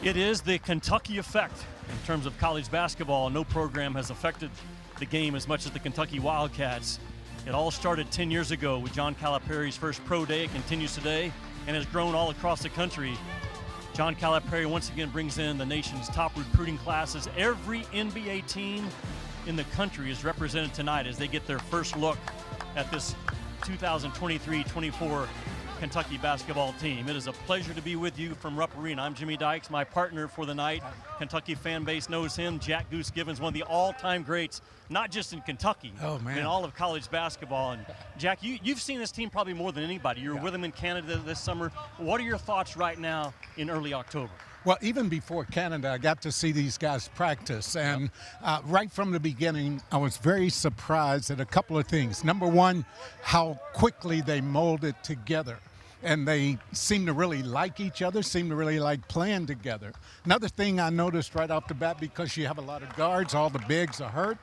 It is the Kentucky effect in terms of college basketball. No program has affected the game as much as the Kentucky Wildcats. It all started 10 years ago with John Calipari's first pro day. It continues today and has grown all across the country. John Calipari once again brings in the nation's top recruiting classes. Every NBA team in the country is represented tonight as they get their first look at this 2023-24 Kentucky basketball team. It is a pleasure to be with you from Rupp Arena. I'm Jimmy Dykes, my partner for the night. Kentucky fan base knows him. Jack Goose Gibbons, one of the all-time greats, not just in Kentucky, in all of college basketball. And Jack, you've seen this team probably more than anybody. You were with them in Canada this summer. What are your thoughts right now in early October? Well, even before Canada, I got to see these guys practice. And right from the beginning, I was very surprised at a couple of things. Number one, how quickly they molded together. And they seem to really like each other, seem to really like playing together. Another thing I noticed right off the bat, because you have a lot of guards, all the bigs are hurt,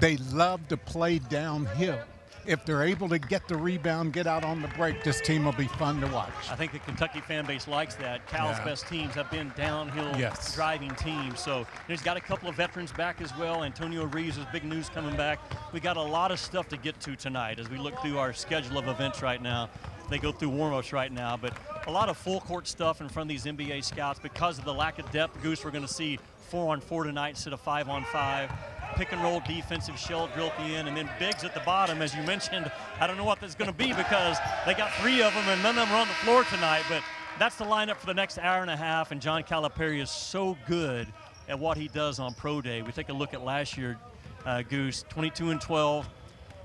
they love to play downhill. If they're able to get the rebound, get out on the break, this team will be fun to watch. I think the Kentucky fan base likes that. Cal's best teams have been downhill driving teams. So he's got a couple of veterans back as well. Antonio Reeves is big news coming back. We got a lot of stuff to get to tonight as we look through our schedule of events right now. They go through warm-ups right now, but a lot of full-court stuff in front of these NBA scouts. Because of the lack of depth, Goose, we're going to see 4-on-4 tonight instead of 5-on-5. Pick-and-roll defensive shell drill at the end, and then bigs at the bottom, as you mentioned. I don't know what that's going to be because they got three of them, and none of them are on the floor tonight, but that's the lineup for the next hour and a half, and John Calipari is so good at what he does on Pro Day. We take a look at last year, Goose, 22-12.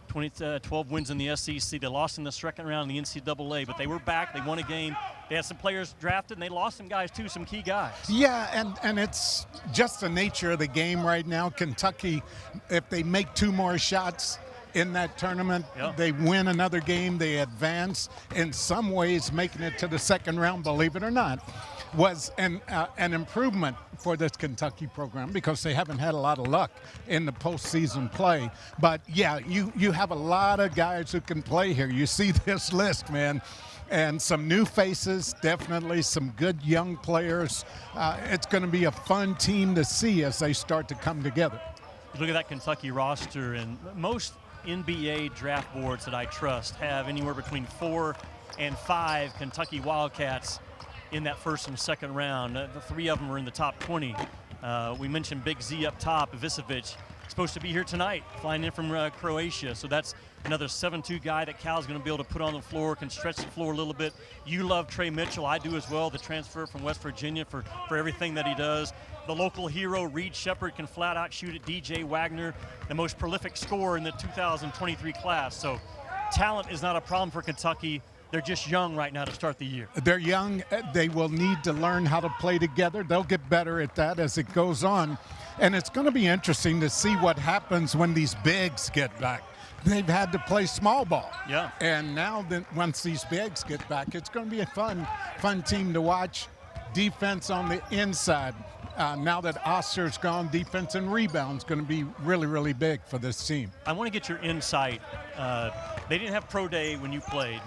12 wins in the SEC. They lost in the second round in the NCAA, but they were back. They won a game. They had some players drafted, and they lost some guys, too, some key guys. Yeah, and it's just the nature of the game right now. Kentucky, if they make two more shots in that tournament, they win another game, they advance. In some ways, making it to the second round, believe it or not, was an improvement for this Kentucky program because they haven't had a lot of luck in the postseason play. But, yeah, you have a lot of guys who can play here. You see this list, man. And some new faces, definitely some good young players. It's going to be a fun team to see as they start to come together. Look at that Kentucky roster, and most NBA draft boards that I trust have anywhere between 4 and 5 Kentucky Wildcats in that first and second round. The three of them are in the top 20. We mentioned Big Z up top. Ivicevic supposed to be here tonight, flying in from Croatia. So that's another 7'2" guy that Cal's going to be able to put on the floor, can stretch the floor a little bit. You love Trey Mitchell. I do as well, the transfer from West Virginia for everything that he does. The local hero, Reed Shepherd, can flat out shoot it. DJ Wagner, the most prolific scorer in the 2023 class. So talent is not a problem for Kentucky. They're just young right now to start the year. They're young. They will need to learn how to play together. They'll get better at that as it goes on. And it's going to be interesting to see what happens when these bigs get back. They've had to play small ball. Yeah. And now that once these bigs get back, it's going to be a fun team to watch. Defense on the inside. Now that Oster's gone, defense and rebounds going to be really, really big for this team. I want to get your insight. They didn't have Pro Day when you played.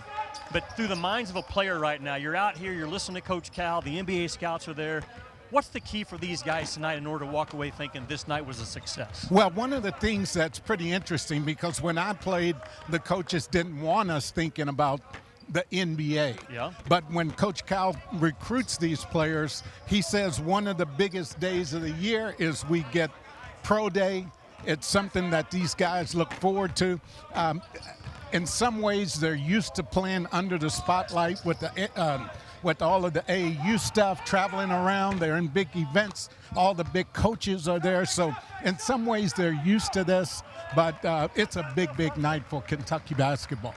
But through the minds of a player right now, you're out here, you're listening to Coach Cal, the NBA scouts are there. What's the key for these guys tonight in order to walk away thinking this night was a success? Well, one of the things that's pretty interesting, because when I played, the coaches didn't want us thinking about the NBA. Yeah. But when Coach Cal recruits these players, he says one of the biggest days of the year is we get Pro Day. It's something that these guys look forward to. In some ways, they're used to playing under the spotlight with all of the AAU stuff, traveling around. They're in big events. All the big coaches are there. So in some ways, they're used to this. But it's a big, big night for Kentucky basketball.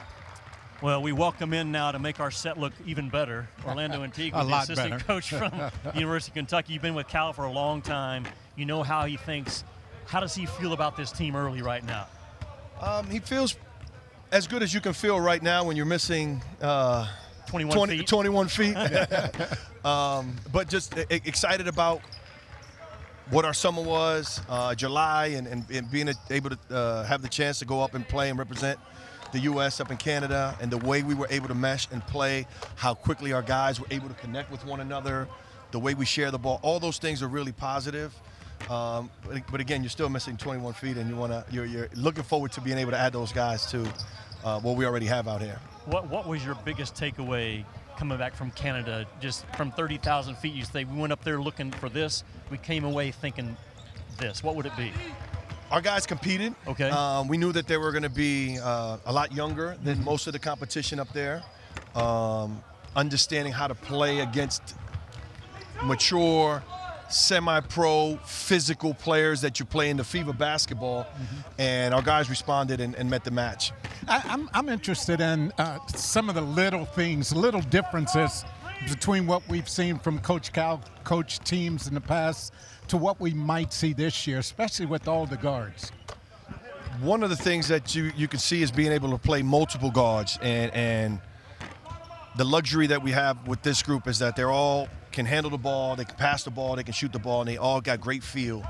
Well, we welcome in now to make our set look even better. Orlando Antigua, the assistant coach from the University of Kentucky. You've been with Cal for a long time. You know how he thinks. How does he feel about this team early right now? He feels as good as you can feel right now when you're missing 21 feet. But just excited about what our summer was, July, and being able to have the chance to go up and play and represent the U.S. up in Canada, and the way we were able to mesh and play, how quickly our guys were able to connect with one another. the way we share the ball, all those things are really positive. But again, you're still missing 21 feet, and you're looking forward to being able to add those guys to what we already have out here. What was your biggest takeaway coming back from Canada? Just from 30,000 feet, you say we went up there looking for this. We came away thinking this. What would it be? Our guys competed. Okay. We knew that they were going to be a lot younger than most of the competition up there. Understanding how to play against mature, semi-pro, physical players that you play in the FIBA basketball, and our guys responded and met the match. I'm interested in some of the little things, little differences between what we've seen from Coach Cal, coach teams in the past, to what we might see this year, especially with all the guards. One of the things that you can see is being able to play multiple guards, and the luxury that we have with this group is that they're all can handle the ball, they can pass the ball, they can shoot the ball, and they all got great feel.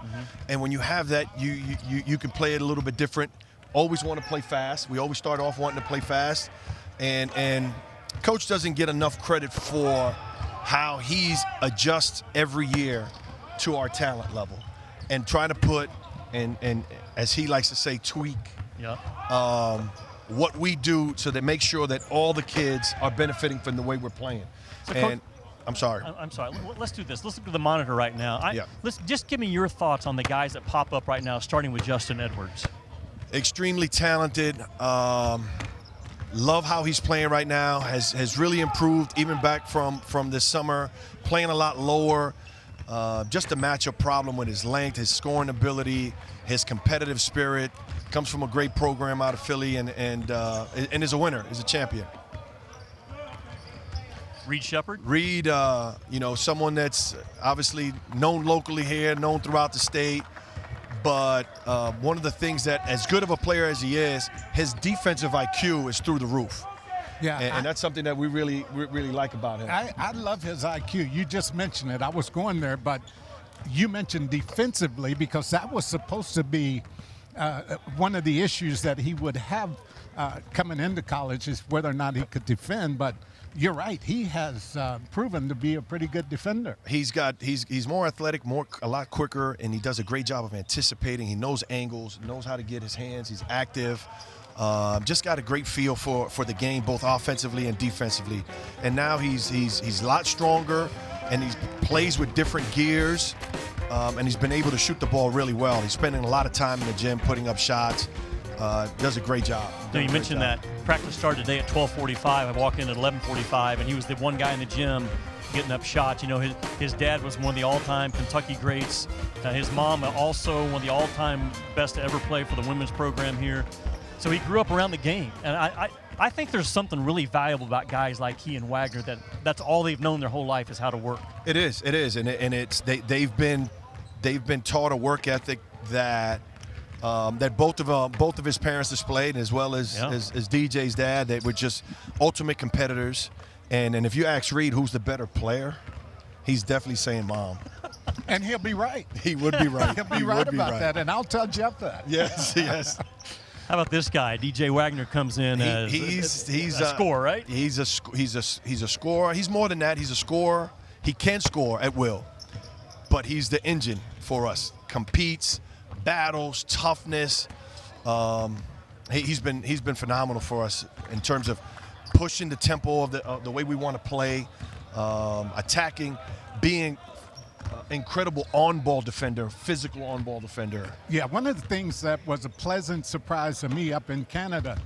And when you have that, you can play it a little bit different. Always want to play fast. We always start off wanting to play fast, and Coach doesn't get enough credit for how he's adjusts every year to our talent level and trying to put and as he likes to say, tweak what we do so that make sure that all the kids are benefiting from the way we're playing. So and I'm sorry. I'm sorry. Let's do this. Let's look at the monitor right now. Let's just give me your thoughts on the guys that pop up right now, starting with Justin Edwards. Extremely talented. Love how he's playing right now. Has really improved even back from this summer. Playing a lot lower. Just a matchup problem with his length, his scoring ability, his competitive spirit. Comes from a great program out of Philly and is a winner. Is a champion. Reed Shepherd? Reed, someone that's obviously known locally here, known throughout the state. But one of the things that, as good of a player as he is, his defensive IQ is through the roof. Yeah, and that's something that we really like about him. I love his IQ. You just mentioned it. I was going there, but you mentioned defensively because that was supposed to be one of the issues that he would have coming into college is whether or not he could defend. But you're right. He has proven to be a pretty good defender. He's more athletic, a lot quicker, and he does a great job of anticipating. He knows angles, knows how to get his hands. He's active. Just got a great feel for the game, both offensively and defensively. And now he's a lot stronger, and he plays with different gears, and he's been able to shoot the ball really well. He's spending a lot of time in the gym putting up shots. Does a great job. Now you mentioned that practice started today at 12:45. I walked in at 11:45, and he was the one guy in the gym getting up shots. You know, his dad was one of the all-time Kentucky greats. His mom also one of the all-time best to ever play for the women's program here. So he grew up around the game, and I think there's something really valuable about guys like he and Wagner that's all they've known their whole life is how to work. It is, and it's they've been taught a work ethic that both of his parents displayed, as well as DJ's dad. They were just ultimate competitors, and if you ask Reed who's the better player, he's definitely saying Mom. And he'll be right. He would be right. He'll be right about that, and I'll tell Jeff that. Yes. How about this guy? DJ Wagner comes in as he's a scorer, right? He's a scorer. He's more than that. He's a scorer. He can score at will, but he's the engine for us. Competes, battles, toughness. He's been phenomenal for us in terms of pushing the tempo of the way we want to play, attacking, being incredible on-ball defender, physical on-ball defender. Yeah, one of the things that was a pleasant surprise to me up in Canada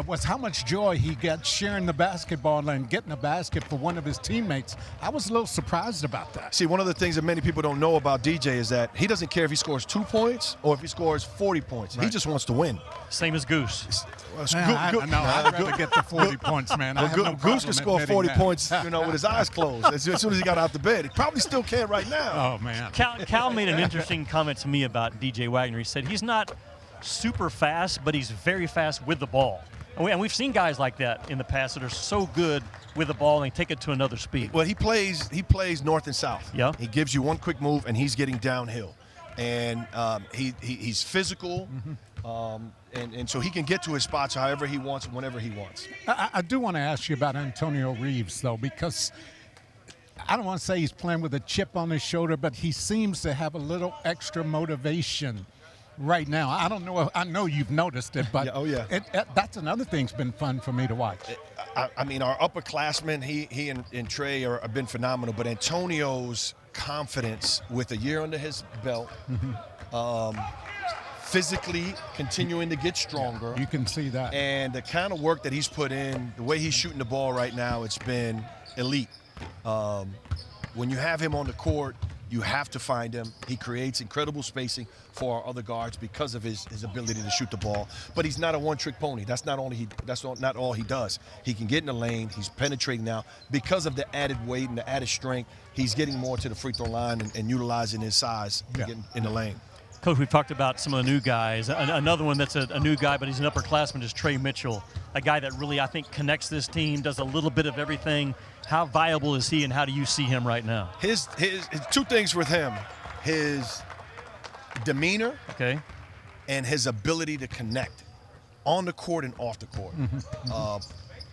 was how much joy he gets sharing the basketball and getting a basket for one of his teammates. I was a little surprised about that. See, one of the things that many people don't know about DJ is that he doesn't care if he scores 2 points or if he scores 40 points. Right. He just wants to win. Same as Goose. I'd rather get the 40 points, man. Goose can score 40 points, with his eyes closed. As soon as he got out the bed, he probably still can right now. Oh man. Cal made an interesting comment to me about DJ Wagner. He said he's not super fast, but he's very fast with the ball. And we've seen guys like that in the past that are so good with the ball and they take it to another speed. Well, he plays north and south. Yeah. He gives you one quick move, and he's getting downhill. And he's physical, and so he can get to his spots however he wants, whenever he wants. I do want to ask you about Antonio Reeves, though, because I don't want to say he's playing with a chip on his shoulder, but he seems to have a little extra motivation right now. I don't know. I know you've noticed it, but that's another thing's been fun for me to watch. I mean, our upperclassmen, he and Trey have been phenomenal, but Antonio's confidence with a year under his belt, physically continuing to get stronger. You can see that. And the kind of work that he's put in, the way he's shooting the ball right now, it's been elite. When you have him on the court, you have to find him. He creates incredible spacing for our other guards because of his ability to shoot the ball. But he's not a one-trick pony. That's not all he does. He can get in the lane. He's penetrating now. Because of the added weight and the added strength, he's getting more to the free throw line and utilizing his size to get in the lane. Coach, we've talked about some of the new guys. Another one that's a new guy, but he's an upperclassman, is Trey Mitchell, a guy that really, I think, connects this team, does a little bit of everything. How viable is he, and how do you see him right now? His two things with him: his demeanor, and his ability to connect on the court and off the court.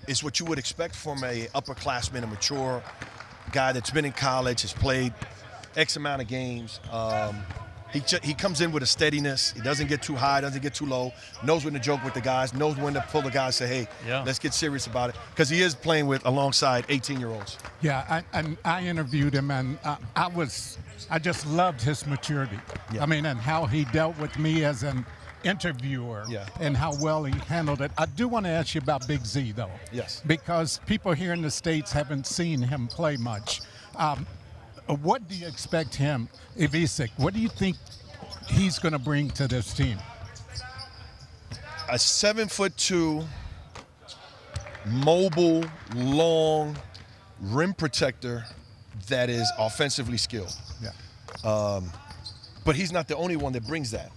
Is what you would expect from a upperclassman, a mature guy that's been in college, has played X amount of games. He comes in with a steadiness. He doesn't get too high, doesn't get too low, knows when to joke with the guys, knows when to pull the guys, say, hey, let's get serious about it. Because he is playing alongside 18-year-olds. Yeah, I interviewed him, and I just loved his maturity. I mean, and how he dealt with me as an interviewer and how well he handled it. I do want to ask you about Big Z, though. Yes. Because people here in the States haven't seen him play much. What do you expect him, Ivica? What do you think he's going to bring to this team? A 7'2", mobile, long rim protector that is offensively skilled. But he's not the only one that brings that.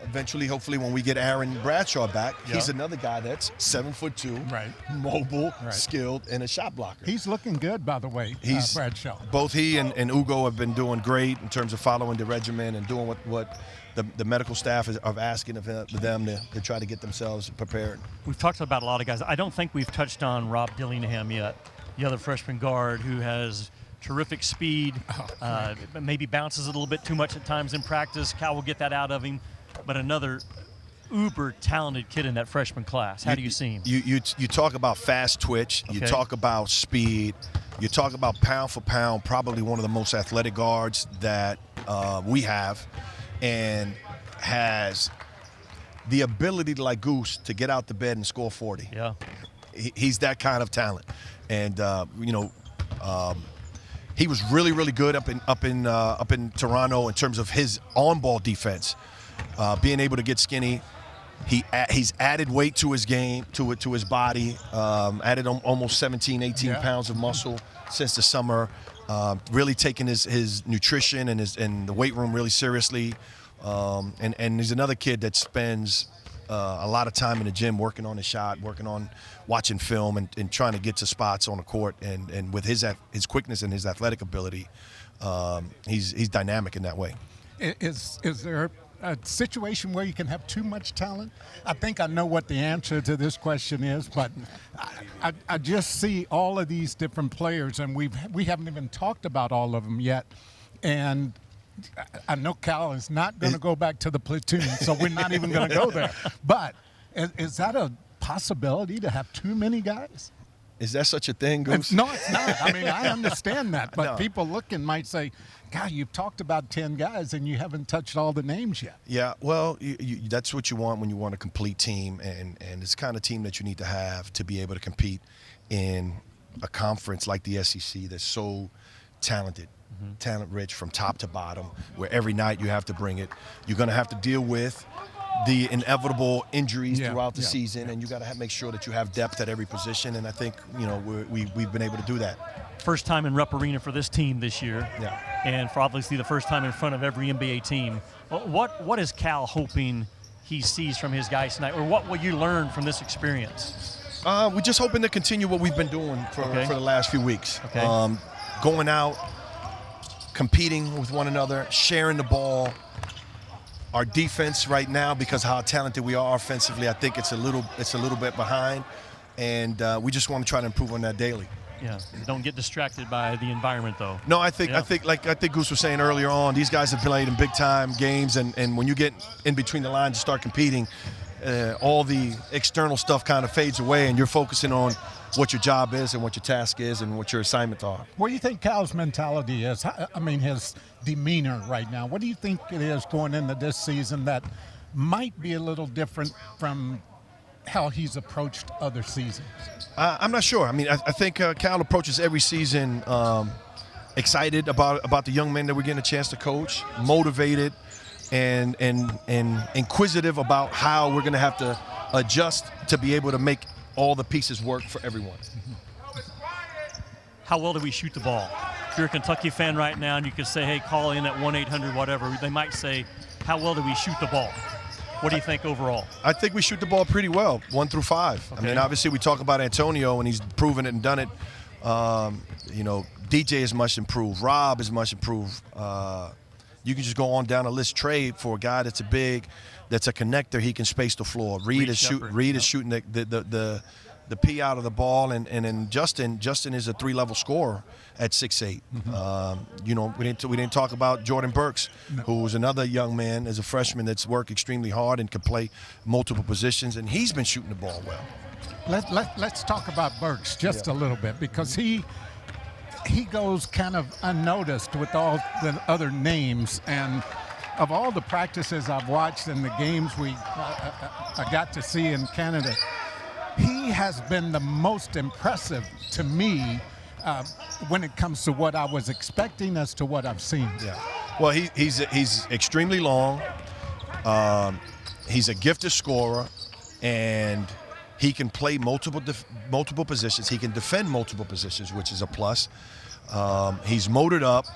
Eventually, hopefully, when we get Aaron Bradshaw back, he's another guy that's 7'2", mobile, skilled, and a shot blocker. He's looking good, by the way, Bradshaw. Both he and Ugo have been doing great in terms of following the regimen and doing what the medical staff is asking of them to try to get themselves prepared. We've talked about a lot of guys. I don't think we've touched on Rob Dillingham yet, the other freshman guard who has terrific speed, maybe bounces a little bit too much at times in practice. Cal will get that out of him. But another uber talented kid in that freshman class. How do you see him? You talk about fast twitch. You talk about speed. You talk about pound for pound, probably one of the most athletic guards that we have, and has the ability, like Goose, to get out the bed and score 40. Yeah, he's that kind of talent, and he was really, really good up in Toronto in terms of his on-ball defense. Being able to get skinny, he's added weight to his game, to his body, added almost 17, 18 pounds of muscle since the summer. Really taking his nutrition and the weight room really seriously. And he's another kid that spends a lot of time in the gym working on his shot, working on watching film and trying to get to spots on the court. And with his quickness and his athletic ability, he's dynamic in that way. Is there a situation where you can have too much talent? I think I know what the answer to this question is, but I just see all of these different players, and we haven't even talked about all of them yet. And I know Cal is not going to go back to the platoon, so we're not even going to go there. But is that a possibility to have too many guys? Is that such a thing, Goose? No, it's not. I mean, I understand that, but people looking might say, God, you've talked about 10 guys and you haven't touched all the names yet. Yeah, well, that's what you want when you want a complete team, and it's the kind of team that you need to have to be able to compete in a conference like the SEC that's so talented, talent-rich from top to bottom, where every night you have to bring it. You're going to have to deal with the inevitable injuries throughout the season, and you got to make sure that you have depth at every position, and I think we've been able to do that. First time in Rupp Arena for this team this year, and for obviously the first time in front of every NBA team. What is Cal hoping he sees from his guys tonight, or what will you learn from this experience? We're just hoping to continue what we've been doing for the last few weeks. Going out, competing with one another, sharing the ball. Our defense right now, because how talented we are offensively, I think it's a little bit behind, and we just want to try to improve on that daily. Yeah, don't get distracted by the environment, though. No, I think Goose was saying earlier on, these guys have played in big-time games, and when you get in between the lines and start competing, all the external stuff kind of fades away, and you're focusing on what your job is and what your task is and what your assignments are. What do you think Cal's mentality is? I mean, his demeanor right now. What do you think it is going into this season that might be a little different from how he's approached other seasons? I'm not sure. I mean, I think Cal approaches every season excited about the young men that we're getting a chance to coach, motivated, and inquisitive about how we're going to have to adjust to be able to make all the pieces work for everyone. How well do we shoot the ball? If you're a Kentucky fan right now and you could say, hey, call in at 1-800 whatever, they might say, how well do we shoot the ball? What do you think overall? I think we shoot the ball pretty well, 1 through 5. Okay. I mean, obviously we talk about Antonio, and he's proven it and done it. DJ is much improved. Rob is much improved. You can just go on down a list. Trade for a guy that's that's a connector. He can space the floor. Reed is shooting the P out of the ball, and then Justin is a 3-level scorer at 6'8". We didn't talk about Jordan Burks, who was another young man as a freshman that's worked extremely hard and can play multiple positions, and he's been shooting the ball well. Let's talk about Burks just a little bit, because he goes kind of unnoticed with all the other names, and of all the practices I've watched and the games I got to see in Canada, he has been the most impressive to me when it comes to what I was expecting as to what I've seen. Yeah. Well, he's extremely long. He's a gifted scorer, and he can play multiple positions. He can defend multiple positions, which is a plus. He's motored up.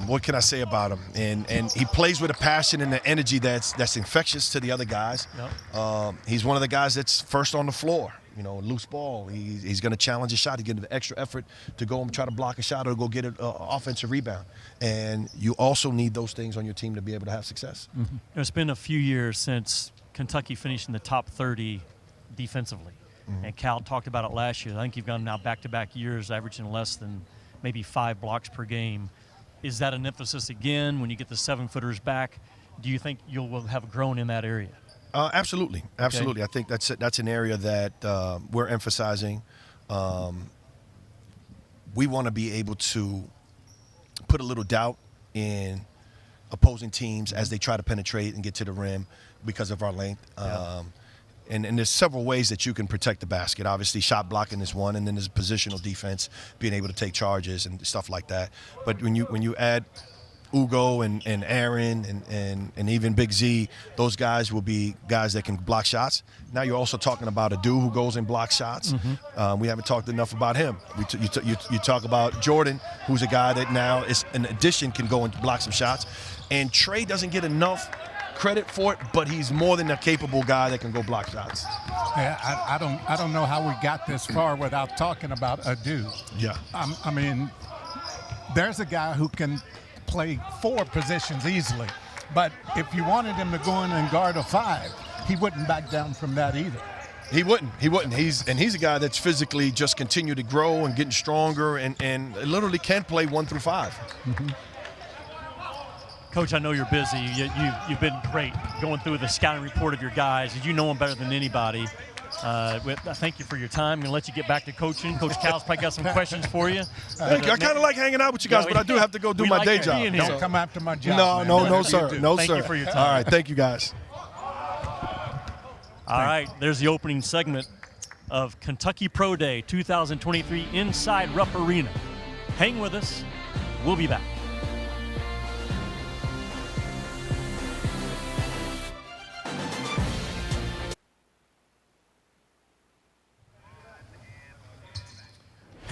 What can I say about him? And he plays with a passion and an energy that's infectious to the other guys. Yep. He's one of the guys that's first on the floor. Loose ball. He's going to challenge a shot. He's going to give extra effort to go and try to block a shot or go get an offensive rebound. And you also need those things on your team to be able to have success. Mm-hmm. It's been a few years since Kentucky finished in the top 30 defensively. Mm-hmm. And Cal talked about it last year. I think you've gone now back-to-back years averaging less than maybe 5 blocks per game. Is that an emphasis again when you get the 7-footers back? Do you think you'll have grown in that area? Absolutely. Okay. I think that's an area that we're emphasizing. We want to be able to put a little doubt in opposing teams as they try to penetrate and get to the rim because of our length. Yeah. And there's several ways that you can protect the basket. Obviously, shot blocking is one, and then there's positional defense, being able to take charges and stuff like that. But when you add Ugo and Aaron and even Big Z, those guys will be guys that can block shots. Now you're also talking about a dude who goes and blocks shots. Mm-hmm. We haven't talked enough about him. You talk about Jordan, who's a guy that now is in addition can go and block some shots. And Trey doesn't get enough credit for it, but he's more than a capable guy that can go block shots. Yeah, I don't know how we got this far without talking about a dude. Yeah. I mean, there's a guy who can play 4 positions easily, but if you wanted him to go in and guard a 5, he wouldn't back down from that either. He wouldn't. He's a guy that's physically just continued to grow and getting stronger and literally can play 1 through 5. Mm-hmm. Coach, I know you're busy. You've been great going through the scouting report of your guys. You know them better than anybody. Thank you for your time. I'm going to let you get back to coaching. Coach Cal's probably got some questions for you. Thank you. I kind of like hanging out with you guys, but I do have to go do my day job. Don't come after my job. No, sir. No, sir. Thank you for your time. All right. Thank you, guys. All right. There's the opening segment of Kentucky Pro Day 2023 inside Rupp Arena. Hang with us. We'll be back.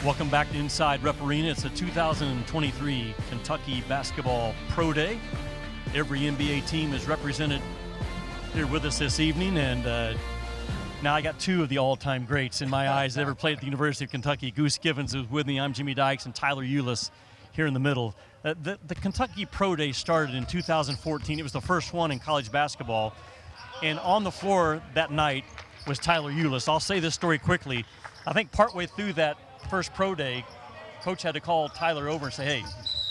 Welcome back to Inside Rupp Arena. It's a 2023 Kentucky Basketball Pro Day. Every NBA team is represented here with us this evening, and now I got 2 of the all-time greats in my eyes that ever played at the University of Kentucky. Goose Givens is with me. I'm Jimmy Dykes, and Tyler Ulis here in the middle. The Kentucky Pro Day started in 2014. It was the first one in college basketball, and on the floor that night, was Tyler Ulis. I'll say this story quickly. I think partway through that first pro day, Coach had to call Tyler over and say, hey,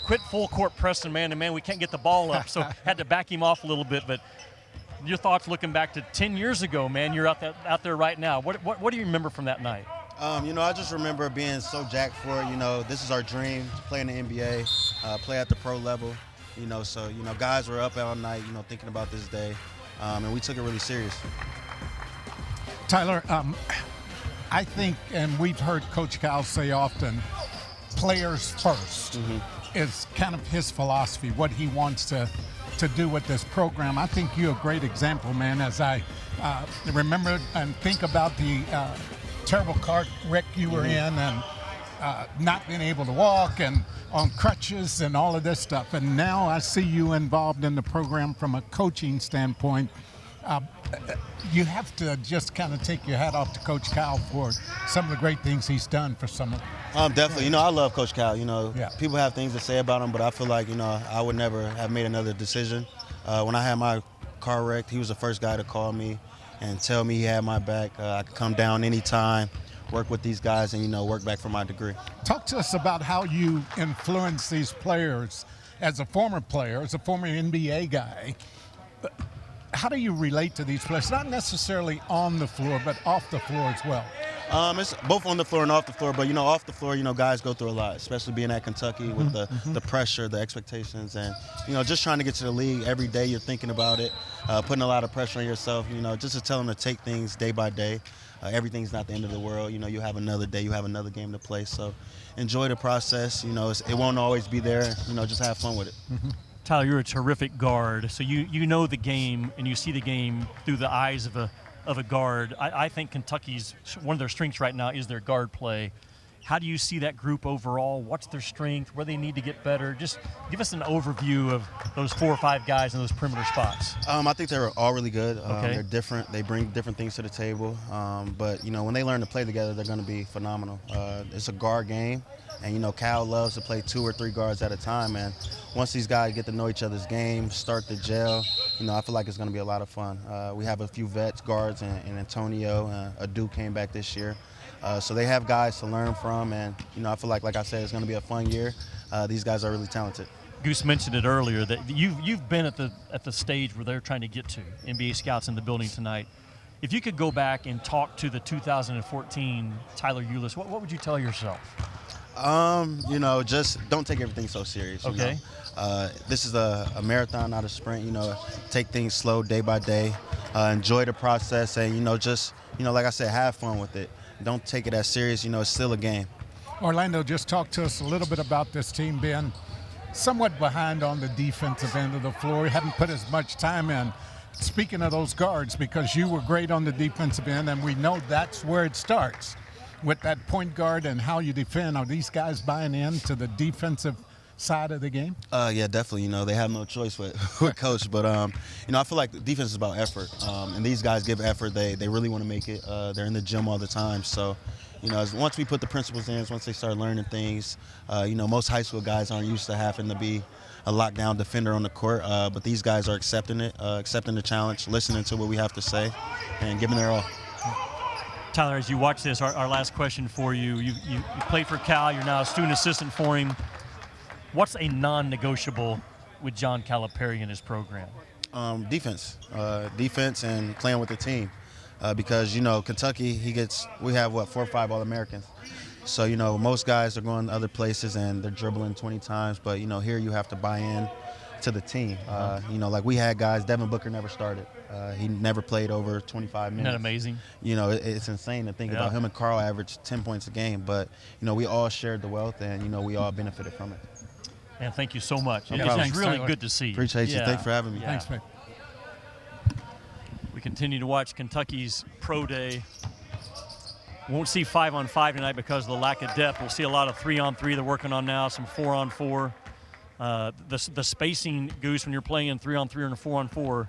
quit full court pressing man-to-man. We can't get the ball up, so had to back him off a little bit. But your thoughts looking back to 10 years ago, man, you're out there right now. What do you remember from that night? I just remember being so jacked for it. This is our dream, to play in the NBA, play at the pro level. So guys were up all night, thinking about this day, and we took it really serious. Tyler, I think, and we've heard Coach Cal say often, players first is kind of his philosophy, what he wants to do with this program. I think you're a great example, man, as I remember and think about the terrible car wreck you were in and not being able to walk and on crutches and all of this stuff. And now I see you involved in the program from a coaching standpoint. You have to just kind of take your hat off to Coach Cal for some of the great things he's done for some of them. Definitely. I love Coach Cal. People have things to say about him, but I feel like, I would never have made another decision. When I had my car wrecked, he was the first guy to call me and tell me he had my back. I could come down anytime, work with these guys, and, work back for my degree. Talk to us about how you influence these players as a former player, as a former NBA guy. How do you relate to these players? Not necessarily on the floor, but off the floor as well. It's both on the floor and off the floor, but off the floor, guys go through a lot, especially being at Kentucky with the pressure, the expectations, and just trying to get to the league every day. You're thinking about it, putting a lot of pressure on yourself. Just to tell them to take things day by day. Everything's not the end of the world. You have another day, you have another game to play. So enjoy the process. It won't always be there. Just have fun with it. Tyler, you're a terrific guard, so you know the game and you see the game through the eyes of a guard. I think Kentucky's one of their strengths right now is their guard play. How do you see that group overall? What's their strength? Where they need to get better? Just give us an overview of those 4 or 5 guys in those perimeter spots. I think they're all really good. Okay. They're different. They bring different things to the table. But when they learn to play together, they're going to be phenomenal. It's a guard game. And, Cal loves to play 2 or 3 guards at a time. And once these guys get to know each other's game, start to gel, I feel like it's going to be a lot of fun. We have a few vets guards, and Antonio, Adu came back this year. So they have guys to learn from. And, I feel like I said, it's going to be a fun year. These guys are really talented. Goose mentioned it earlier that you've been at the stage where they're trying to get to. NBA scouts in the building tonight. If you could go back and talk to the 2014 Tyler Ulis, what would you tell yourself? Just don't take everything so serious. Okay. This is a marathon, not a sprint. Take things slow day by day. Enjoy the process, and just like I said, have fun with it. Don't take it as serious. It's still a game. Orlando, just talk to us a little bit about this team being somewhat behind on the defensive end of the floor. You haven't put as much time in. Speaking of those guards, because you were great on the defensive end, and we know that's where it starts. With that point guard and how you defend, are these guys buying into the defensive side of the game? Yeah, definitely. They have no choice with Coach. But, I feel like the defense is about effort. And these guys give effort. They really want to make it. They're in the gym all the time. So, once we put the principles in, once they start learning things, most high school guys aren't used to having to be a lockdown defender on the court. But these guys are accepting it, accepting the challenge, listening to what we have to say, and giving their all. Tyler, as you watch this, our last question for you. You played for Cal. You're now a student assistant for him. What's a non-negotiable with John Calipari in his program? Defense. Defense and playing with the team. Because, Kentucky, we have, 4 or 5 All-Americans. So, most guys are going other places and they're dribbling 20 times. But, here you have to buy in to the team. Like we had guys, Devin Booker never started. He never played over 25 minutes. Isn't that amazing? It's insane to think about him and Carl averaged 10 points a game. But, we all shared the wealth and, we all benefited from it. Man, thank you so much. No problem. It's really good to see you. Appreciate you. Thanks for having me. Yeah. Thanks, man. We continue to watch Kentucky's Pro Day. Won't see 5-on-5 tonight because of the lack of depth. We'll see a lot of 3-on-3 they're working on now, some 4-on-4. The spacing, Goose, when you're playing 3-on-3 and a 4-on-4,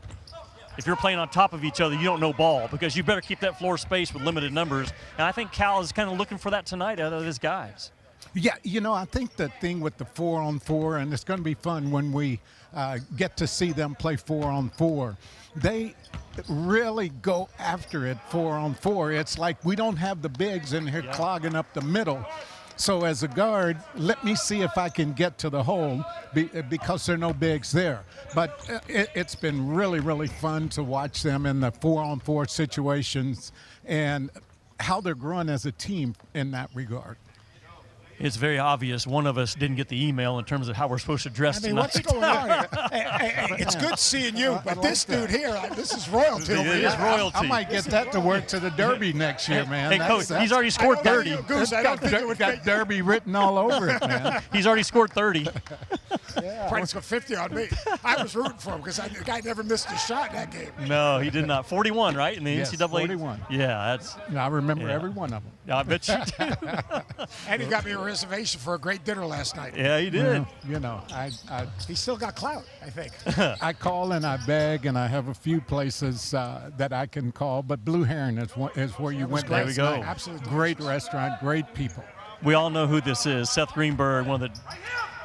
if you're playing on top of each other, you don't know ball because you better keep that floor space with limited numbers. And I think Cal is kind of looking for that tonight out of his guys. Yeah, I think the thing with the 4-on-4, and it's going to be fun when we get to see them play 4-on-4, they really go after it 4-on-4. It's like we don't have the bigs in here clogging up the middle. So as a guard, let me see if I can get to the hole because there are no bigs there. But it's been really, really fun to watch them in the 4-on-4 situations and how they're growing as a team in that regard. It's very obvious one of us didn't get the email in terms of how we're supposed to dress tonight. What's going on here? Hey, it's good seeing you, but this dude here, this is royalty over here. It is royalty. I might get that to work to the Derby next year, man. Hey, Coach, he's already scored 30. Goose, I don't think it would got Derby written all over it, man. He's already scored 30. Price got 50 on me. I was rooting for him because the guy never missed a shot in that game. No, he did not. 41, right, in the NCAA? 41. Yeah, that's. I remember every one of them. I bet you do. And he got me a reservation for a great dinner last night. Yeah, he did. You know, he still got clout, I think. I call and I beg, and I have a few places that I can call, but Blue Heron is where you went. There we go. Night. Absolutely. Great restaurant, great people. We all know who this is. Seth Greenberg, one of the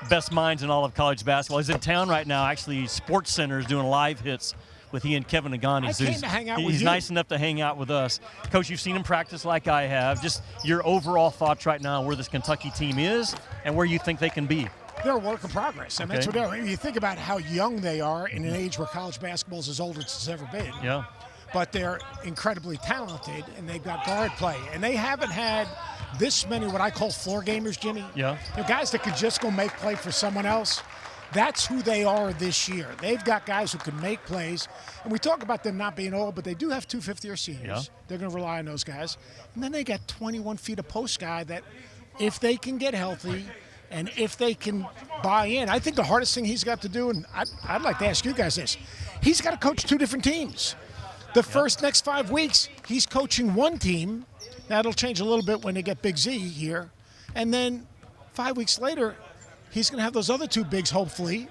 best minds in all of college basketball. He's in town right now. Actually, Sports Center is doing live hits with he and Kevin Agani. I came to hang out with you. He's nice enough to hang out with us. Coach, you've seen him practice like I have. Just your overall thoughts right now where this Kentucky team is and where you think they can be. They're a work in progress. I mean, that's what they're. You think about how young they are in an age where college basketball is as old as it's ever been. Yeah. But they're incredibly talented, and they've got guard play. And they haven't had this many what I call floor gamers, Jimmy. Yeah. Guys that could just go make play for someone else. That's who they are this year. They've got guys who can make plays. And we talk about them not being old, but they do have 2 fifth-year seniors. Yeah. They're going to rely on those guys. And then they got 21 feet of post guy that if they can get healthy and if they can buy in, I think the hardest thing he's got to do, and I'd like to ask you guys this, he's got to coach 2 different teams. The next 5 weeks, he's coaching one team. That'll change a little bit when they get Big Z here. And then 5 weeks later, he's going to have those other 2 bigs, hopefully.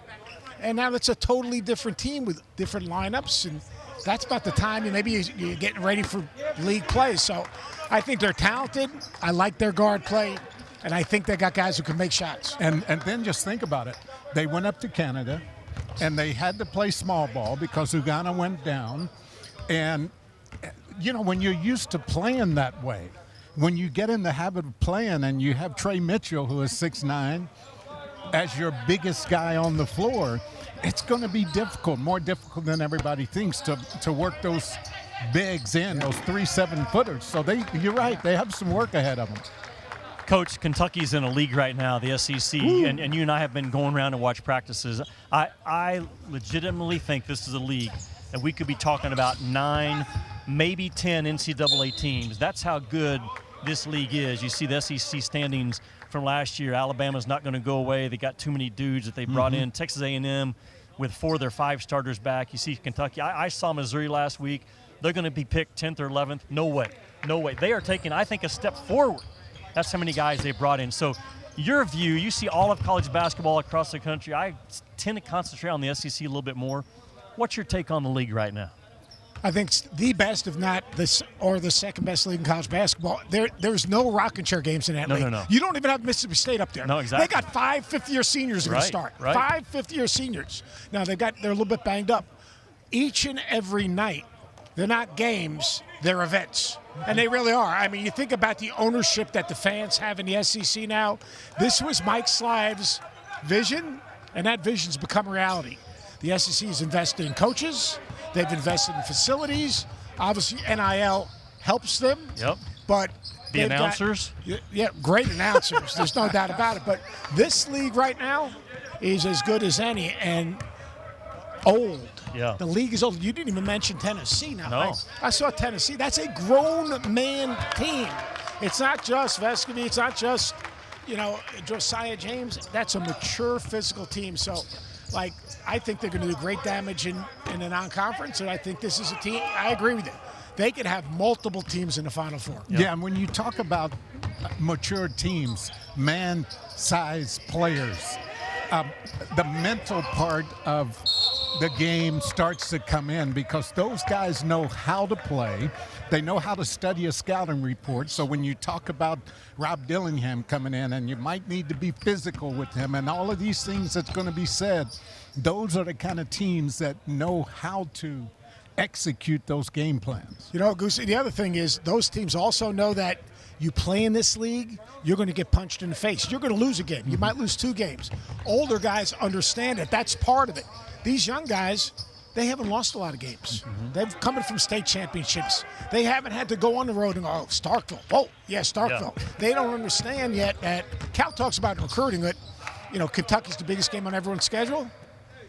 And now it's a totally different team with different lineups. And that's about the time maybe you're getting ready for league play. So I think they're talented. I like their guard play. And I think they got guys who can make shots. And then just think about it. They went up to Canada, and they had to play small ball because Uganda went down. And, you know, when you're used to playing that way, when you get in the habit of playing and you have Trey Mitchell, who is 6'9", as your biggest guy on the floor, it's going to be difficult, more difficult than everybody thinks to work those bigs in, those 3 7-footers. So you're right, they have some work ahead of them. Coach, Kentucky's in a league right now, the SEC, and you and I have been going around and watch practices. I legitimately think this is a league that we could be talking about 9, maybe 10 NCAA teams. That's how good this league is. You see the SEC standings from last year. Alabama's not going to go away. They got too many dudes that they brought in. Texas A&M with 4 of their 5 starters back. You see Kentucky. I saw Missouri last week. They're going to be picked 10th or 11th. No way. No way. They are taking, I think, a step forward. That's how many guys they brought in. So your view, you see all of college basketball across the country. I tend to concentrate on the SEC a little bit more. What's your take on the league right now? I think it's the best, if not this, or the second best league in college basketball. There's no rocking chair games in that league. No. You don't even have Mississippi State up there. No, exactly. They got 5 fifth-year seniors going to start. Right. 5 fifth-year seniors. Now they're a little bit banged up. Each and every night, they're not games, they're events. And they really are. I mean, you think about the ownership that the fans have in the SEC now. This was Mike Slive's vision, and that vision's become reality. The SEC has invested in coaches. They've invested in facilities. Obviously, NIL helps them. Yep. But the announcers? Great announcers. There's no doubt about it. But this league right now is as good as any and old. Yeah. The league is old. You didn't even mention Tennessee now. No. I saw Tennessee. That's a grown man team. It's not just Vescovy. It's not just, Josiah James. That's a mature physical team. So, I think they're going to do great damage in the non-conference, and I think this is a team. I agree with you. They could have multiple teams in the Final Four. Yeah, and when you talk about mature teams, man-sized players, the mental part of the game starts to come in because those guys know how to play. They know how to study a scouting report. So when you talk about Rob Dillingham coming in and you might need to be physical with him and all of these things that's going to be said, those are the kind of teams that know how to execute those game plans. You know, Goosey, the other thing is those teams also know that you play in this league, you're going to get punched in the face. You're going to lose a game. You might lose 2 games. Older guys understand it. That's part of it. These young guys, they haven't lost a lot of games. They've coming from state championships. They haven't had to go on the road and go, oh, Starkville. Oh, yeah, Starkville. Yeah. They don't understand yet that Cal talks about recruiting it. You know, Kentucky's the biggest game on everyone's schedule.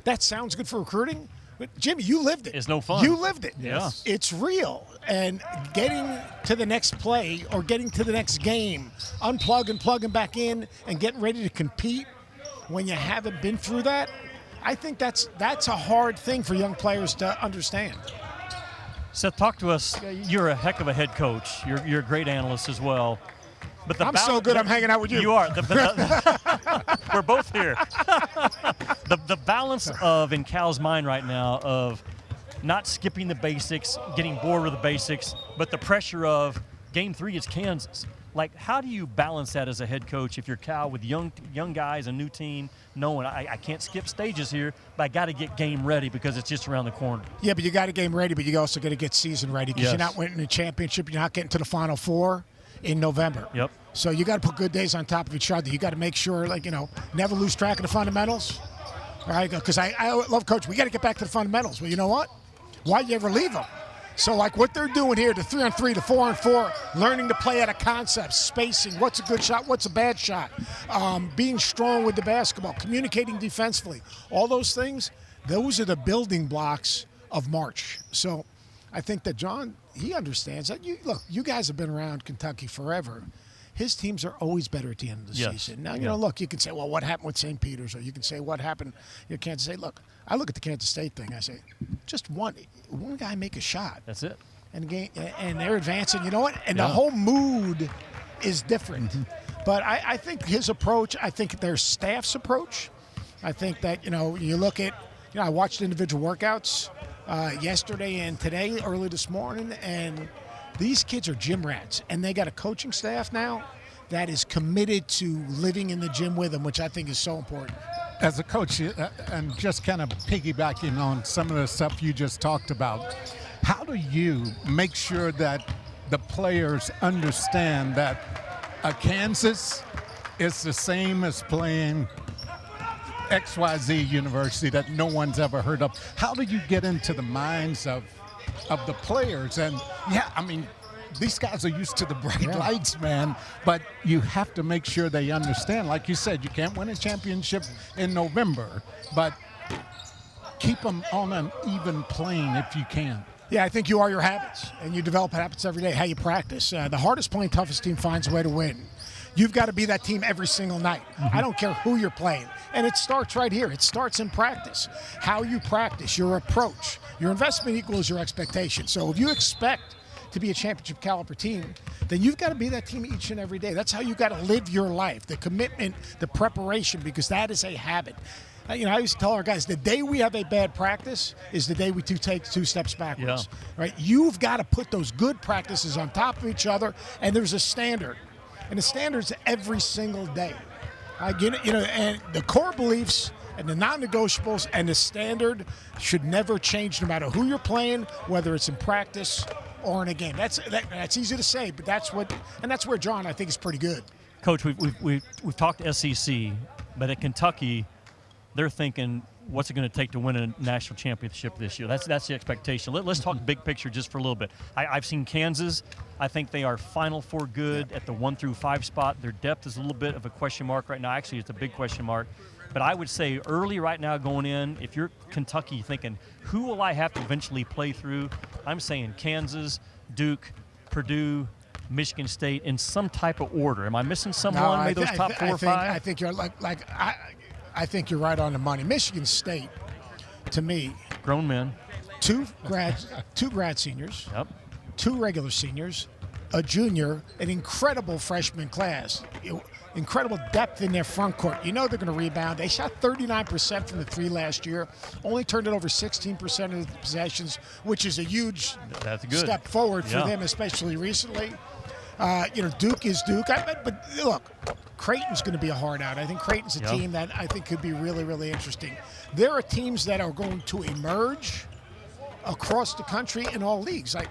That sounds good for recruiting. But, Jimmy, you lived it. It's no fun. You lived it. Yeah. It's real. And getting to the next play or getting to the next game, unplug and plugging back in and getting ready to compete when you haven't been through that, I think that's a hard thing for young players to understand. Seth, talk to us. You're a heck of a head coach. You're a great analyst as well. But I'm so good I'm hanging out with you. You are. We're both here. The balance in Cal's mind right now of not skipping the basics, getting bored with the basics, but the pressure of Game 3 is Kansas. Like, how do you balance that as a head coach if you're Cal with young guys, a new team, knowing I can't skip stages here, but I got to get game ready because it's just around the corner? Yeah, but you got to game ready, but you also got to get season ready because you're not winning the championship. You're not getting to the Final Four in November. Yep. So you got to put good days on top of each other. You got to make sure, never lose track of the fundamentals. All right, because I love coach. We got to get back to the fundamentals. Well, you know what? Why'd you ever leave them? So, like what they're doing here, the 3-on-3, the 4-on-4, learning to play out of concepts, spacing, what's a good shot, what's a bad shot, being strong with the basketball, communicating defensively, all those things, those are the building blocks of March. So I think that John, he understands that. You guys have been around Kentucky forever. His teams are always better at the end of the season. Now, look, you can say, well, what happened with St. Peter's? Or you can say, what happened in Kansas State? Look, I look at the Kansas State thing. I say, just one guy make a shot. That's it. And they're advancing. You know what? And the whole mood is different. But I think his approach, I think their staff's approach, I think that, you look at, I watched individual workouts yesterday and today, early this morning, and these kids are gym rats, and they got a coaching staff now that is committed to living in the gym with them, which I think is so important. As a coach, and just kind of piggybacking on some of the stuff you just talked about, how do you make sure that the players understand that a Kansas is the same as playing XYZ University that no one's ever heard of? How do you get into the minds of the players? And these guys are used to the bright lights, man, but you have to make sure they understand. Like you said, you can't win a championship in November, but keep them on an even plane if you can. Yeah, I think you are your habits, and you develop habits every day, how you practice. The hardest playing, toughest team finds a way to win. You've got to be that team every single night. I don't care who you're playing. And it starts right here. It starts in practice. How you practice, your approach. Your investment equals your expectation. So if you expect to be a championship caliber team, then you've got to be that team each and every day. That's how you got to live your life, the commitment, the preparation, because that is a habit. I used to tell our guys, the day we have a bad practice is the day we take 2 steps backwards. Right? You've got to put those good practices on top of each other, and there's a standard. And the standard's every single day. And the core beliefs and the non-negotiables and the standard should never change no matter who you're playing, whether it's in practice or in a game. That's easy to say, but that's where John, I think, is pretty good. Coach, we've talked SEC, but at Kentucky, they're thinking, what's it going to take to win a national championship this year? That's the expectation. Let's talk big picture just for a little bit. I've seen Kansas. I think they are Final Four good at the 1 through 5 spot. Their depth is a little bit of a question mark right now. Actually, it's a big question mark. But I would say early right now going in, if you're Kentucky thinking, who will I have to eventually play through? I'm saying Kansas, Duke, Purdue, Michigan State in some type of order. Am I missing someone? Maybe those top 4 or 5? I think you're I think you're right on the money. Michigan State, to me, grown men, 2 grad seniors, 2 regular seniors, a junior, an incredible freshman class, incredible depth in their front court. They're going to rebound. They shot 39% from the 3 last year, only turned it over 16% of the possessions, which is a huge step forward for them, especially recently. Duke is Duke. But look, Creighton's going to be a hard out. I think Creighton's a team that I think could be really, really interesting. There are teams that are going to emerge across the country in all leagues. Like,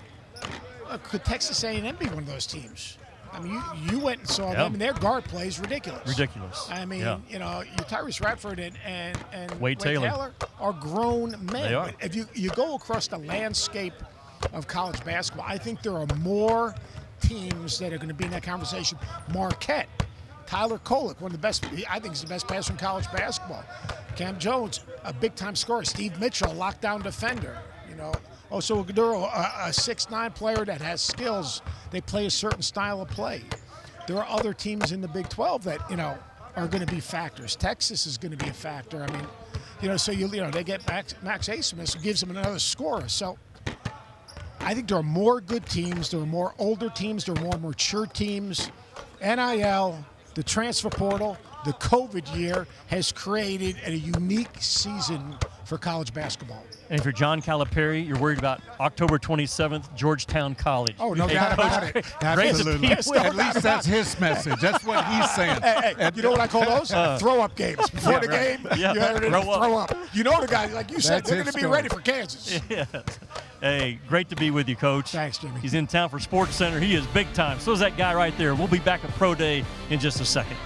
could Texas A&M be one of those teams? I mean, you went and saw them, and their guard play is ridiculous. Ridiculous. I mean, you know, Tyrese Radford and Wade Taylor are grown men. They are. If you go across the landscape of college basketball, I think there are more teams that are going to be in that conversation. Marquette, Tyler Kolek, one of the best, I think he's the best passer in college basketball. Cam Jones, a big-time scorer. Steve Mitchell, a lockdown defender. You know, Oso Aguduro, a 6'9" player that has skills. They play a certain style of play. There are other teams in the Big 12 that, you know, are going to be factors. Texas is going to be a factor. I mean, you know, so you know they get Max Asmus, who gives them another scorer. So I think there are more good teams. There are more older teams. There are more mature teams. NIL, the transfer portal, the COVID year has created a unique season for college basketball. And if you're John Calipari, you're worried about October 27th, Georgetown College. Oh, no doubt about it. Absolutely. At least that's his message. That's what he's saying. Hey, you know what I call those? Throw-up games. Before the game, you have to throw up. You know the guys, like you said, they're going to be ready for Kansas. Yeah. Hey, great to be with you, Coach. Thanks, Jimmy. He's in town for Sports Center. He is big time. So is that guy right there. We'll be back at Pro Day in just a second.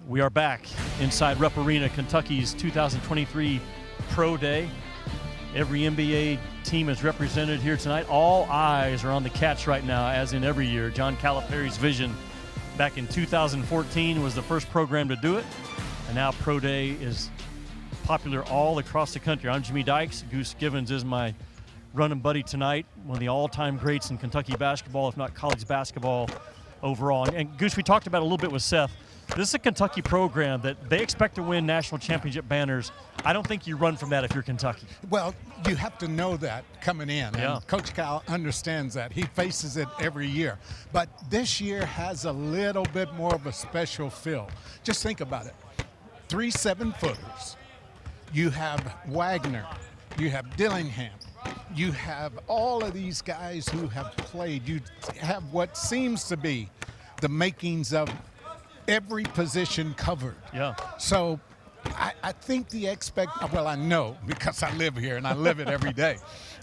We are back inside Rupp Arena, Kentucky's 2023 Pro Day. Every NBA team is represented here tonight. All eyes are on the Cats right now, as in every year. John Calipari's vision back in 2014 was the first program to do it, and now Pro Day is popular all across the country. I'm Jimmy Dykes. Goose Givens is my running buddy tonight, one of the all-time greats in Kentucky basketball, if not college basketball overall. And Goose, we talked about a little bit with Seth. This is a Kentucky program that they expect to win national championship banners. I don't think you run from that if you're Kentucky. Well, you have to know that coming in. Yeah. And Coach Cal understands that. He faces it every year. But this year has a little bit more of a special feel. Just think about it. 3 7-footers. You have Wagner. You have Dillingham. You have all of these guys who have played. You have what seems to be the makings of every position covered. Yeah. So I think well, I know because I live here and I live it every day.